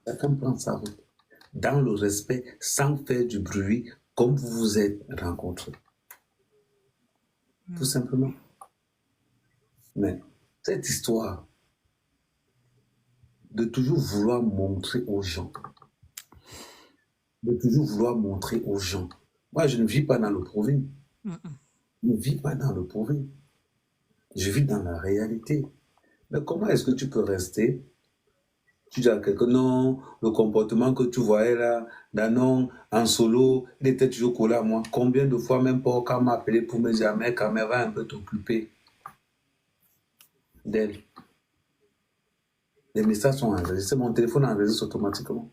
Chacun prend sa route. Dans le respect, sans faire du bruit, comme vous vous êtes rencontrés. Tout simplement. Mais cette histoire de toujours vouloir montrer aux gens, moi, je ne vis pas dans le province. Je ne vis pas dans le province. Je vis dans la réalité. Mais comment est-ce que tu peux rester? Tu dis à quelqu'un, non, le comportement que tu voyais là, non, en solo, il était toujours collé à moi. Combien de fois, même pas quand m'a appelé pour me dire, mec, quand même, va un peu t'occuper d'elle. Les messages sont enregistrés, mon téléphone enregistre automatiquement.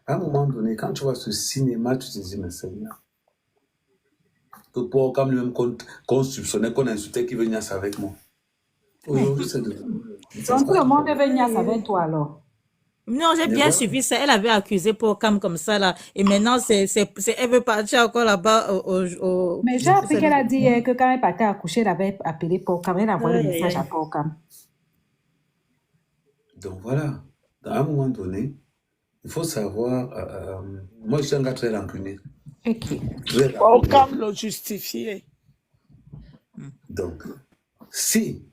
À un moment donné, quand tu vois ce cinéma, tu te dis, mais Seigneur, que pour quand même qu'on soupçonnait, qu'on insultait, qui venait avec moi. Aujourd'hui, c'est de... Donc tout le monde est venu avec toi alors. Non, j'ai bien suivi ça. Elle avait accusé Pocam comme ça là. Et maintenant, elle veut partir encore là-bas Mais j'ai appris qu'elle a dit que quand elle partait accoucher, elle avait appelé Pocam. Elle a envoyé le message à Pocam. Donc voilà. À un moment donné, il faut savoir... moi, je suis un gars très rancunier. Pocam le justifier. Donc, si...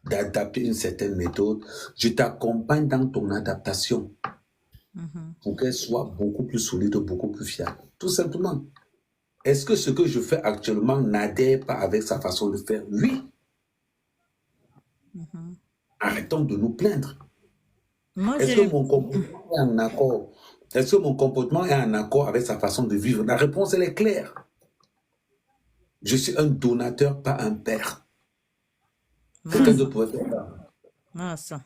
d'adapter une certaine méthode, je t'accompagne dans ton adaptation pour qu'elle soit beaucoup plus solide, beaucoup plus fiable. Tout simplement. Est-ce que ce que je fais actuellement n'adhère pas avec sa façon de faire? Oui. Arrêtons de nous plaindre. Est-ce que mon comportement est en accord? Est-ce que mon comportement est en accord avec sa façon de vivre? La réponse, elle est claire. Je suis un donateur, pas un père. Quelqu'un d'autre pourrait faire ça. Ah, ça.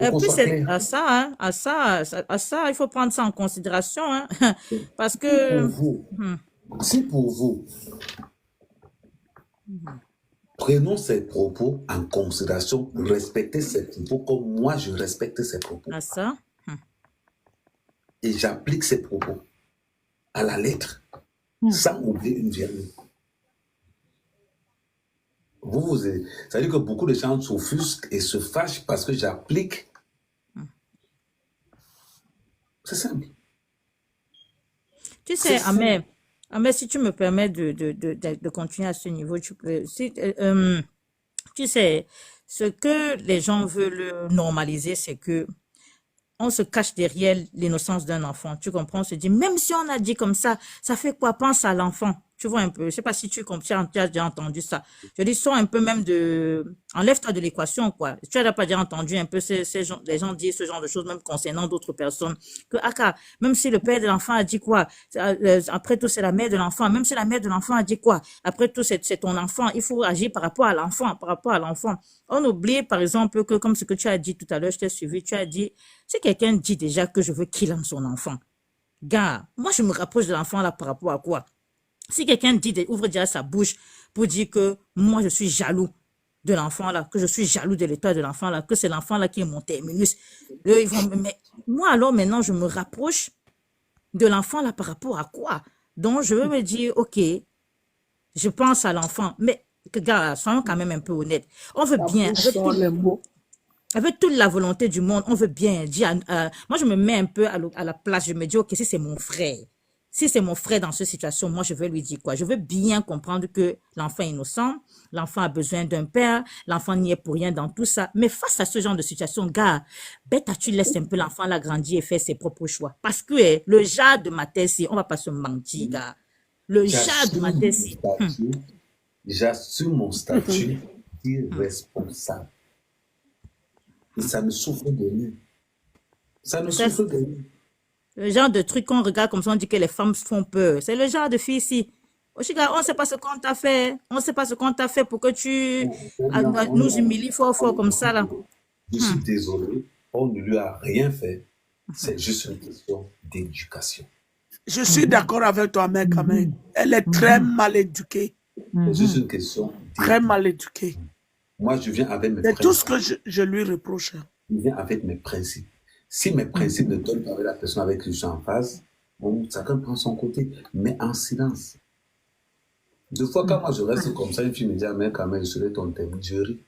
Et puis, c'est à ça, il faut prendre ça en considération. Hein, parce que... Si pour vous, prenons ces propos en considération, respectez ces propos comme moi, je respecte ces propos. À ça. Et j'applique ces propos à la lettre, sans oublier une virgule. Ça veut dire que beaucoup de gens s'offusquent et se fâchent parce que j'applique. C'est simple. Tu sais, Ahmed, si tu me permets de continuer à ce niveau, tu peux. Tu sais, ce que les gens veulent normaliser, c'est que on se cache derrière l'innocence d'un enfant. Tu comprends? On se dit, même si on a dit comme ça fait quoi? Pense à l'enfant. Tu vois un peu, je sais pas si tu as déjà entendu ça. Je dis, sors un peu même enlève-toi de l'équation, quoi. Tu n'as pas déjà entendu un peu les gens disent ce genre de choses, même concernant d'autres personnes. Que, même si le père de l'enfant a dit quoi, après tout, c'est la mère de l'enfant. Même si la mère de l'enfant a dit quoi, après tout, c'est ton enfant. Il faut agir par rapport à l'enfant, On oublie, par exemple, que comme ce que tu as dit tout à l'heure, je t'ai suivi, tu as dit, si quelqu'un dit déjà que je veux qu'il aime son enfant, gars, moi, je me rapproche de l'enfant là par rapport à quoi? Si quelqu'un ouvre déjà sa bouche pour dire que moi, je suis jaloux de l'enfant là, que je suis jaloux de l'état de l'enfant là, que c'est l'enfant là qui est mon terminus, mais moi, alors, maintenant, je me rapproche de l'enfant là par rapport à quoi? Donc, je veux me dire, OK, je pense à l'enfant, mais, gars, soyons quand même un peu honnêtes. On veut bien, avec toute la volonté du monde, on veut bien dire, moi, je me mets un peu à la place, je me dis, OK, si c'est mon frère, dans cette situation, moi, je vais lui dire quoi? Je veux bien comprendre que l'enfant est innocent, l'enfant a besoin d'un père, l'enfant n'y est pour rien dans tout ça. Mais face à ce genre de situation, gars, tu laisses un peu l'enfant là grandir et faire ses propres choix. Parce que le genre de ma tête, on va pas se mentir, gars. Le genre de ma tête, j'assume mon statut irresponsable. Et ça ne souffre de rien. Ça ne souffre de rien. Le genre de truc qu'on regarde comme ça, on dit que les femmes font peur. C'est le genre de fille ici. Oshiga, on ne sait pas ce qu'on t'a fait. On ne sait pas ce qu'on t'a fait pour que tu nous humilies fort comme ça, là. Je suis désolé, on ne lui a rien fait. C'est juste une question d'éducation. Je suis d'accord avec toi, mec, quand même. Elle est très mal éduquée. C'est juste une question. Très mal éduquée. Moi, je viens avec mes principes. C'est tout ce que je lui reproche. Je viens avec mes principes. Si mes principes ne donnent pas avec la personne avec qui je suis en phase, bon, chacun prend son côté, mais en silence. Deux fois, quand moi je reste comme ça, une fille me dit, ah, mais quand même, je serai ton témoin, je ris.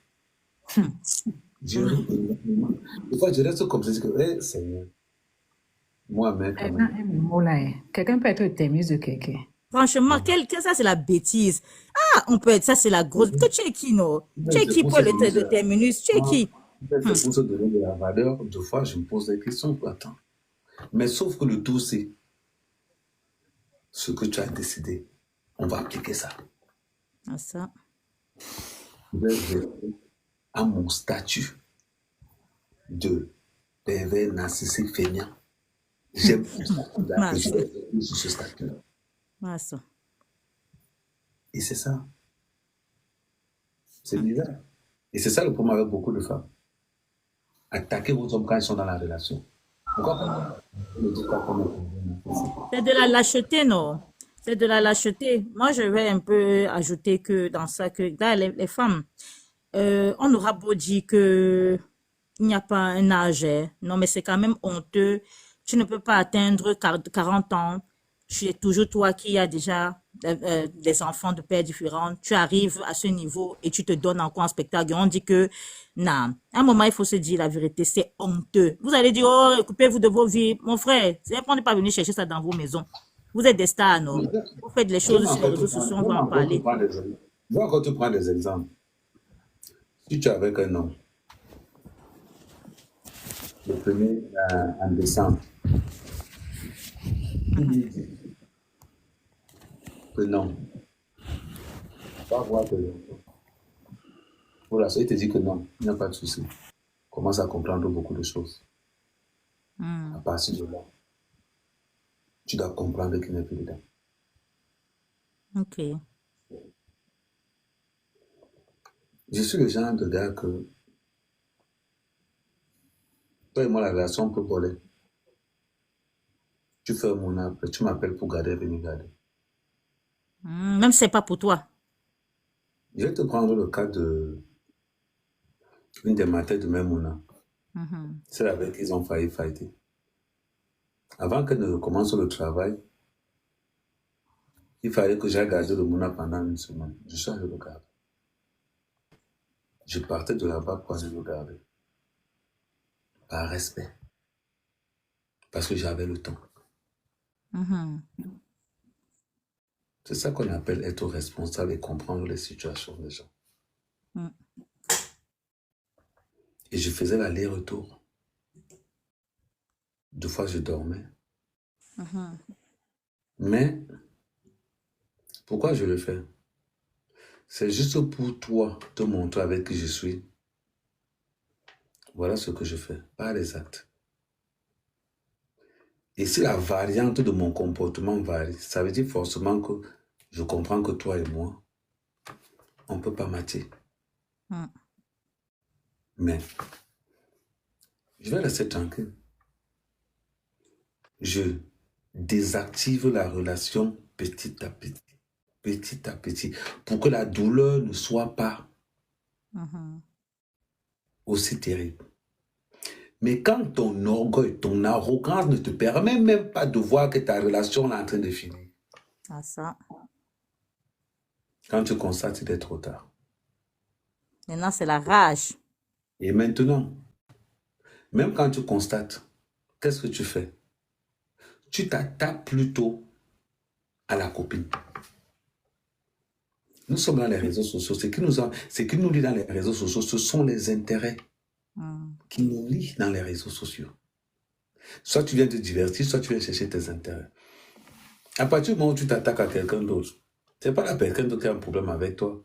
Je ris énormément. Des fois, je reste comme ça, je dis que, eh, Seigneur, moi, mais quand même. Quelqu'un peut être témoin de quelqu'un. Franchement, ça c'est la bêtise. Ah, on peut être, ça c'est la grosse. Que tu es qui, non? Tu es qui pour le terminus? Tu es qui? Pour se donner de la valeur, deux fois, je me pose des questions. Attends. Mais sauf que le tout, c'est ce que tu as décidé. On va appliquer ça. Ah, ça. Je vais rester à mon statut de pervers narcissique feignant. J'aime ça. Je vais rester sur ce statut-là. Ah, ça. Et c'est ça. C'est bizarre. Et c'est ça le problème avec beaucoup de femmes. Attaquer vos hommes quand ils sont dans la relation. Pourquoi ne dites pas comment c'est de la lâcheté, non? C'est de la lâcheté. Moi, je vais un peu ajouter que dans ça, que dans les femmes, on aura beau dire que il n'y a pas un âge, hein. Non, mais c'est quand même honteux. Tu ne peux pas atteindre 40 ans. Tu es toujours toi qui as déjà des enfants de pères différents. Tu arrives à ce niveau et tu te donnes encore un spectacle. Et on dit que, non, à un moment, il faut se dire la vérité, c'est honteux. Vous allez dire, oh, coupez-vous de vos vies. Mon frère, c'est on n'est pas venu chercher ça dans vos maisons. Vous êtes des stars, non? Vous faites les choses sur les réseaux sociaux, on va en parler. Vois quand tu prends des exemples. Si tu es avec un homme, le premier en décembre, que non, va voir tes enfants. Voilà, ça, il te dit que non, il n'y a pas de souci. Commence à comprendre beaucoup de choses. À partir de là, tu dois comprendre qu'il n'est plus dedans. Ok. Je suis le genre de gars que, toi et moi, la relation peut voler. Tu fais mon appel, tu m'appelles pour garder, venir garder. Même si ce n'est pas pour toi. Je vais te prendre le cas de une des matins de Memouna. Celle avec qui ils ont failli fighter. Avant qu'elle ne commence le travail, il fallait que j'aille garder le Mouna pendant une semaine. Je suis allé le garder. Je partais de là-bas pour aller le garder. Par respect. Parce que j'avais le temps. C'est ça qu'on appelle être responsable et comprendre les situations des gens. Et je faisais l'aller-retour. Deux fois, je dormais. Mais, pourquoi je le fais? C'est juste pour toi te montrer avec qui je suis. Voilà ce que je fais, pas les actes. Et si la variante de mon comportement varie, ça veut dire forcément que je comprends que toi et moi, on ne peut pas matcher. Mais, je vais rester tranquille. Je désactive la relation petit à petit, pour que la douleur ne soit pas aussi terrible. Mais quand ton orgueil, ton arrogance ne te permet même pas de voir que ta relation est en train de finir. Ah, ça. Quand tu constates, il est trop tard. Maintenant, c'est la rage. Et maintenant, même quand tu constates, qu'est-ce que tu fais? Tu t'attaques plutôt à la copine. Nous sommes dans les réseaux sociaux. Ce qui nous lie dans les réseaux sociaux, ce sont les intérêts qui nous lient dans les réseaux sociaux. Soit tu viens te divertir, soit tu viens chercher tes intérêts. À partir du moment où tu t'attaques à quelqu'un d'autre, ce n'est pas la personne qui a un problème avec toi.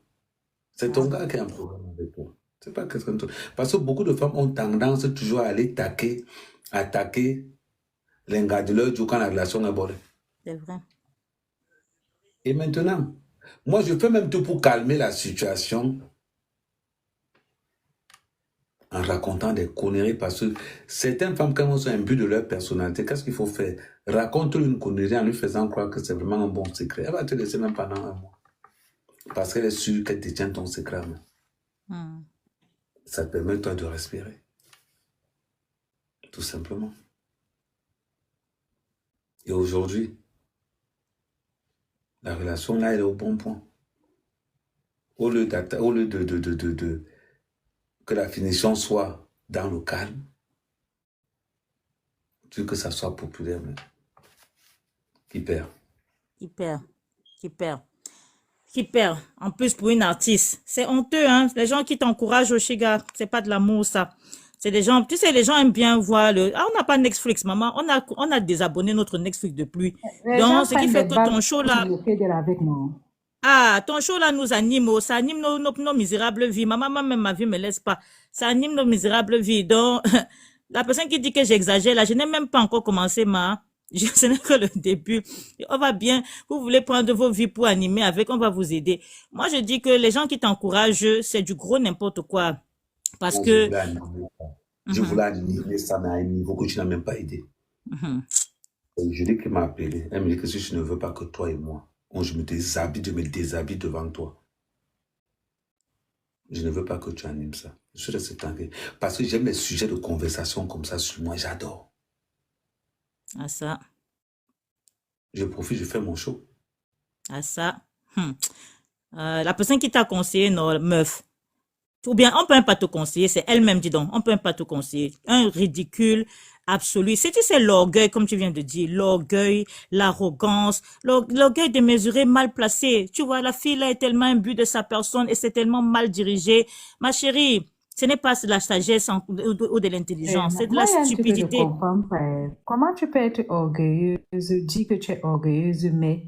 C'est ton gars qui a un problème avec toi. C'est pas quelqu'un d'autre. Parce que beaucoup de femmes ont tendance toujours à aller attaquer les gars de leur jour quand la relation est bonne. C'est vrai. Et maintenant, moi je fais même tout pour calmer la situation en racontant des conneries, parce que certaines femmes, quand elles sont imbues de leur personnalité, qu'est-ce qu'il faut faire? Raconte une connerie en lui faisant croire que c'est vraiment un bon secret. Elle va te laisser même pendant un mois. Parce qu'elle est sûre qu'elle détient ton secret. Ça te permet toi de respirer. Tout simplement. Et aujourd'hui, la relation là, elle est au bon point. Au lieu que la finition soit dans le calme, tu veux que ça soit populaire, mais qui perd? Qui perd. Qui perd. Qui perd. En plus, pour une artiste. C'est honteux, hein. Les gens qui t'encouragent au Shiga, c'est pas de l'amour, ça. C'est des gens, tu sais, les gens aiment bien voir le, ah, on n'a pas Netflix, maman. On a désabonné notre Netflix depuis. Les gens Donc, ce qui prennent fait des que balles ton show là, pour bloquer avec moi. ah, ton show là nous anime, oh, ça anime nos misérables vies. Maman, même ma vie me laisse pas. Ça anime nos misérables vies. Donc, la personne qui dit que j'exagère là, je n'ai même pas encore commencé ce n'est que le début. On va bien. Vous voulez prendre vos vies pour animer avec, on va vous aider. Moi, je dis que les gens qui t'encouragent, c'est du gros n'importe quoi. Parce Moi, que, je voulais animer ça, mais à un niveau que tu n'as même pas aidé. Et je dis qu'il m'a appelé. Elle me dit que si je ne veux pas que toi et moi, je me déshabille devant toi. Je ne veux pas que tu animes ça. Je suis resté tranquille. Parce que j'aime les sujets de conversation comme ça sur moi. J'adore. à ça, Je profite, je fais mon show. à ça. La personne qui t'a conseillé, non, meuf. Ou bien, on peut même pas te conseiller, c'est elle-même, dis donc. On peut même pas te conseiller. Un ridicule absolu. C'est l'orgueil, comme tu viens de dire. L'orgueil, l'arrogance, l'orgueil démesuré, mal placé. Tu vois, la fille là est tellement imbue de sa personne et c'est tellement mal dirigé. Ma chérie, ce n'est pas de la sagesse ou de l'intelligence, c'est de Moi, la il y a un truc que je stupidité. comprends pas. Comment tu peux être orgueilleuse, dis que tu es orgueilleuse, mais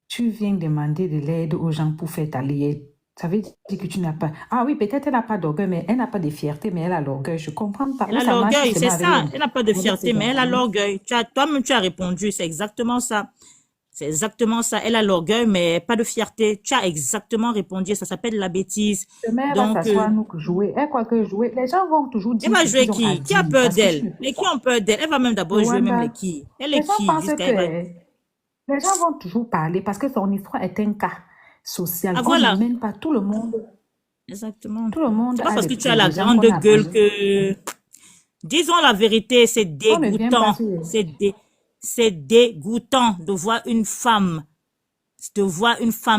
tu viens demander de l'aide aux gens pour faire ta liette. Ça veut dire que tu n'as pas... Ah oui, peut-être elle n'a pas d'orgueil, mais elle n'a pas de fierté, mais elle a l'orgueil. Je comprends pas. Elle Ou a ça marche l'orgueil, c'est seulement avec ça. les... Elle n'a pas de avec fierté, ses mais elle a enfants. l'orgueil. Toi-même, tu as répondu, c'est exactement ça. C'est exactement ça. Elle a l'orgueil, mais pas de fierté. Tu as exactement répondu. Ça s'appelle la bêtise. Demain, elle va Donc, s'asseoir, nous jouer. Elle croit que jouer. Les gens vont toujours elle dire va ce jouer qu'ils ont à qui? Qui a dire. peur Parce que tu d'elle? ne peux Les qui pas. ont peur d'elle? Elle va même d'abord jouer même les Rwanda, qui. Elle est les gens qui? pensent Jusqu'à elle va... que les gens vont toujours parler parce que son histoire est un cas social. Ah On voilà. ne mène pas tout le monde. Exactement. Tout le monde C'est pas a parce que tu as des la gens grande qu'on a gueule besoin. que... Disons la vérité, c'est On ne vient pas dégoûtant. sur... C'est dégoûtant de voir une femme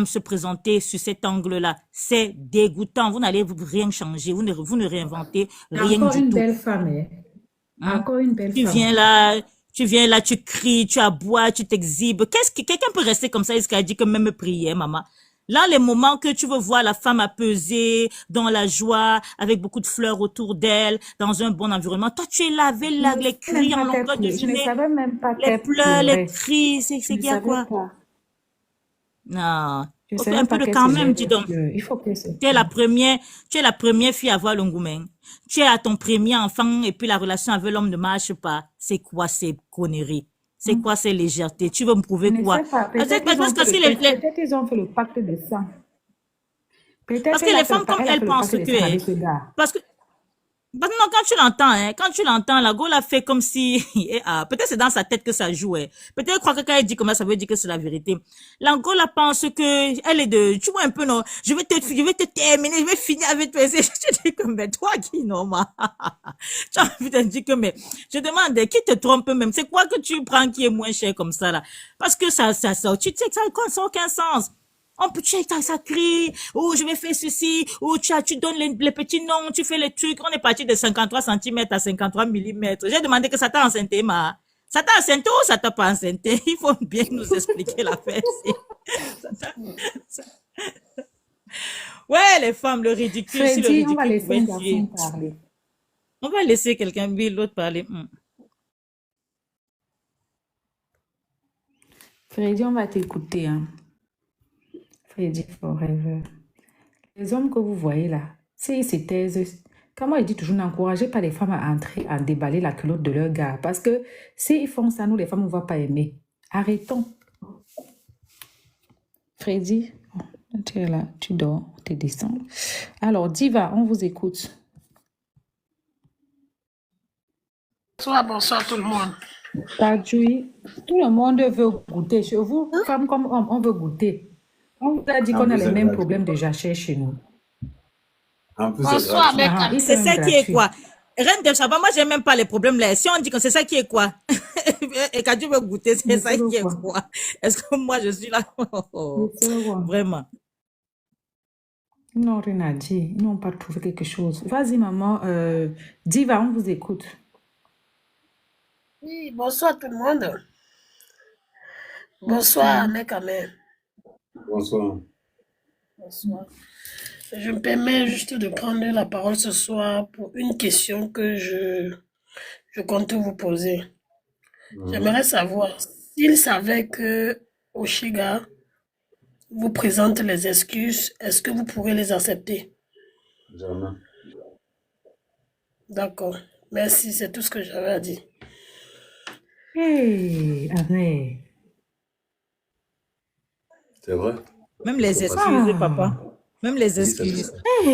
se présenter sur cet angle-là. C'est dégoûtant. Vous n'allez rien changer. Vous ne réinventez rien Encore du une tout. belle femme, hein. Hein? Encore une belle Tu femme. viens là, tu cries, tu aboies, tu t'exhibes. Quelqu'un peut rester comme ça jusqu'à dire que même prier, maman. Là, les moments que tu veux voir la femme apaisée, dans la joie, avec beaucoup de fleurs autour d'elle, dans un bon environnement. Toi, tu es là avec Je ne les savais cris même en pas qu'elle longueur de pleurait. Je ne journée, savais même pas les qu'elle pleurs, les pleurait. cris, Je c'est ne qu'il y a savais quoi? pas. Non. Je ne Ok, savais un pas peu de qu'elle quand se même, dis mettait donc. pleurer. Il faut qu'elle se... Tu es la première fille à avoir le ngoumen. Tu es à ton premier enfant et puis la relation avec l'homme ne marche pas. C'est quoi ces conneries? C'est quoi ces légèretés? Tu veux me Je prouver ne quoi? sais pas. Parce Peut-être ils ont que fait si le peut-être ils ont fait le pacte de sang. Peut-être parce que elle a les fait le femmes, comme elle a elles fait le pensent pacte de que, sang avec ce gars. parce que, non, quand tu l'entends, la go l'a fait comme si, peut-être c'est dans sa tête que ça jouait. Peut-être elle croit que quand elle dit comme ça veut dire que c'est la vérité. La go la pense que elle est tu vois un peu, non, je vais te terminer, je vais finir avec toi. Je dis que, mais toi qui, non, tu as envie de dire que, mais, je demande, qui te trompe même? C'est quoi que tu prends qui est moins cher comme ça, là? Parce que tu sais que ça n'a aucun sens. On peut checker ça crie, ou je vais faire ceci, ou tu donnes les petits noms, tu fais les trucs. On est parti de 53 cm à 53 mm. J'ai demandé que ça t'a enceinté, ça t'a enceinté ou ça t'a pas enceinté? Il faut bien nous expliquer l'affaire. Ouais, les femmes, le ridicule, si le Freddy, on va ridicule laisser pouvait un tuer. garçon parler. On va laisser quelqu'un, l'autre parler. Freddy, on va t'écouter, hein. Freddy Forever. Les hommes que vous voyez là, s'ils se taisent, comment il dit toujours, n'encouragez pas les femmes à entrer, à déballer la culotte de leur gars. Parce que s'ils font ça, nous, les femmes, on ne va pas aimer. Arrêtons. Freddy, tu es là, tu dors, tu descends. Alors, Diva, on vous écoute. Bonsoir tout le monde. Tadjoui, tout le monde veut goûter. Chez vous, femmes comme hommes, on veut goûter. On vous a dit qu'on a les mêmes problèmes de jachère chez nous. En plus, Bonsoir, c'est gratuit. mec. C'est ça qui est quoi? Reine de Chaba, moi, j'aime même pas les problèmes là. Si on dit que c'est ça qui est quoi? Et quand tu veux goûter, c'est Mais ça c'est qui est quoi? quoi? Est-ce que moi, je suis là? Mais c'est quoi? Vraiment. Ils n'ont rien à dire. Ils n'ont pas trouvé quelque chose. Vas-y, maman. Diva, on vous écoute. Oui, bonsoir tout le monde. Bonsoir, mec, Amé. Bonsoir. Bonsoir. Je me permets juste de prendre la parole ce soir pour une question que je compte vous poser. J'aimerais savoir s'il savait que Oshiga vous présente les excuses, est-ce que vous pourrez les accepter? Jamais. D'accord. Merci, c'est tout ce que j'avais à dire. Hey, Amé. C'est vrai. Même les Faut pas excuses, dire. papa. Même les Oui, ça, c'est excuses. ça.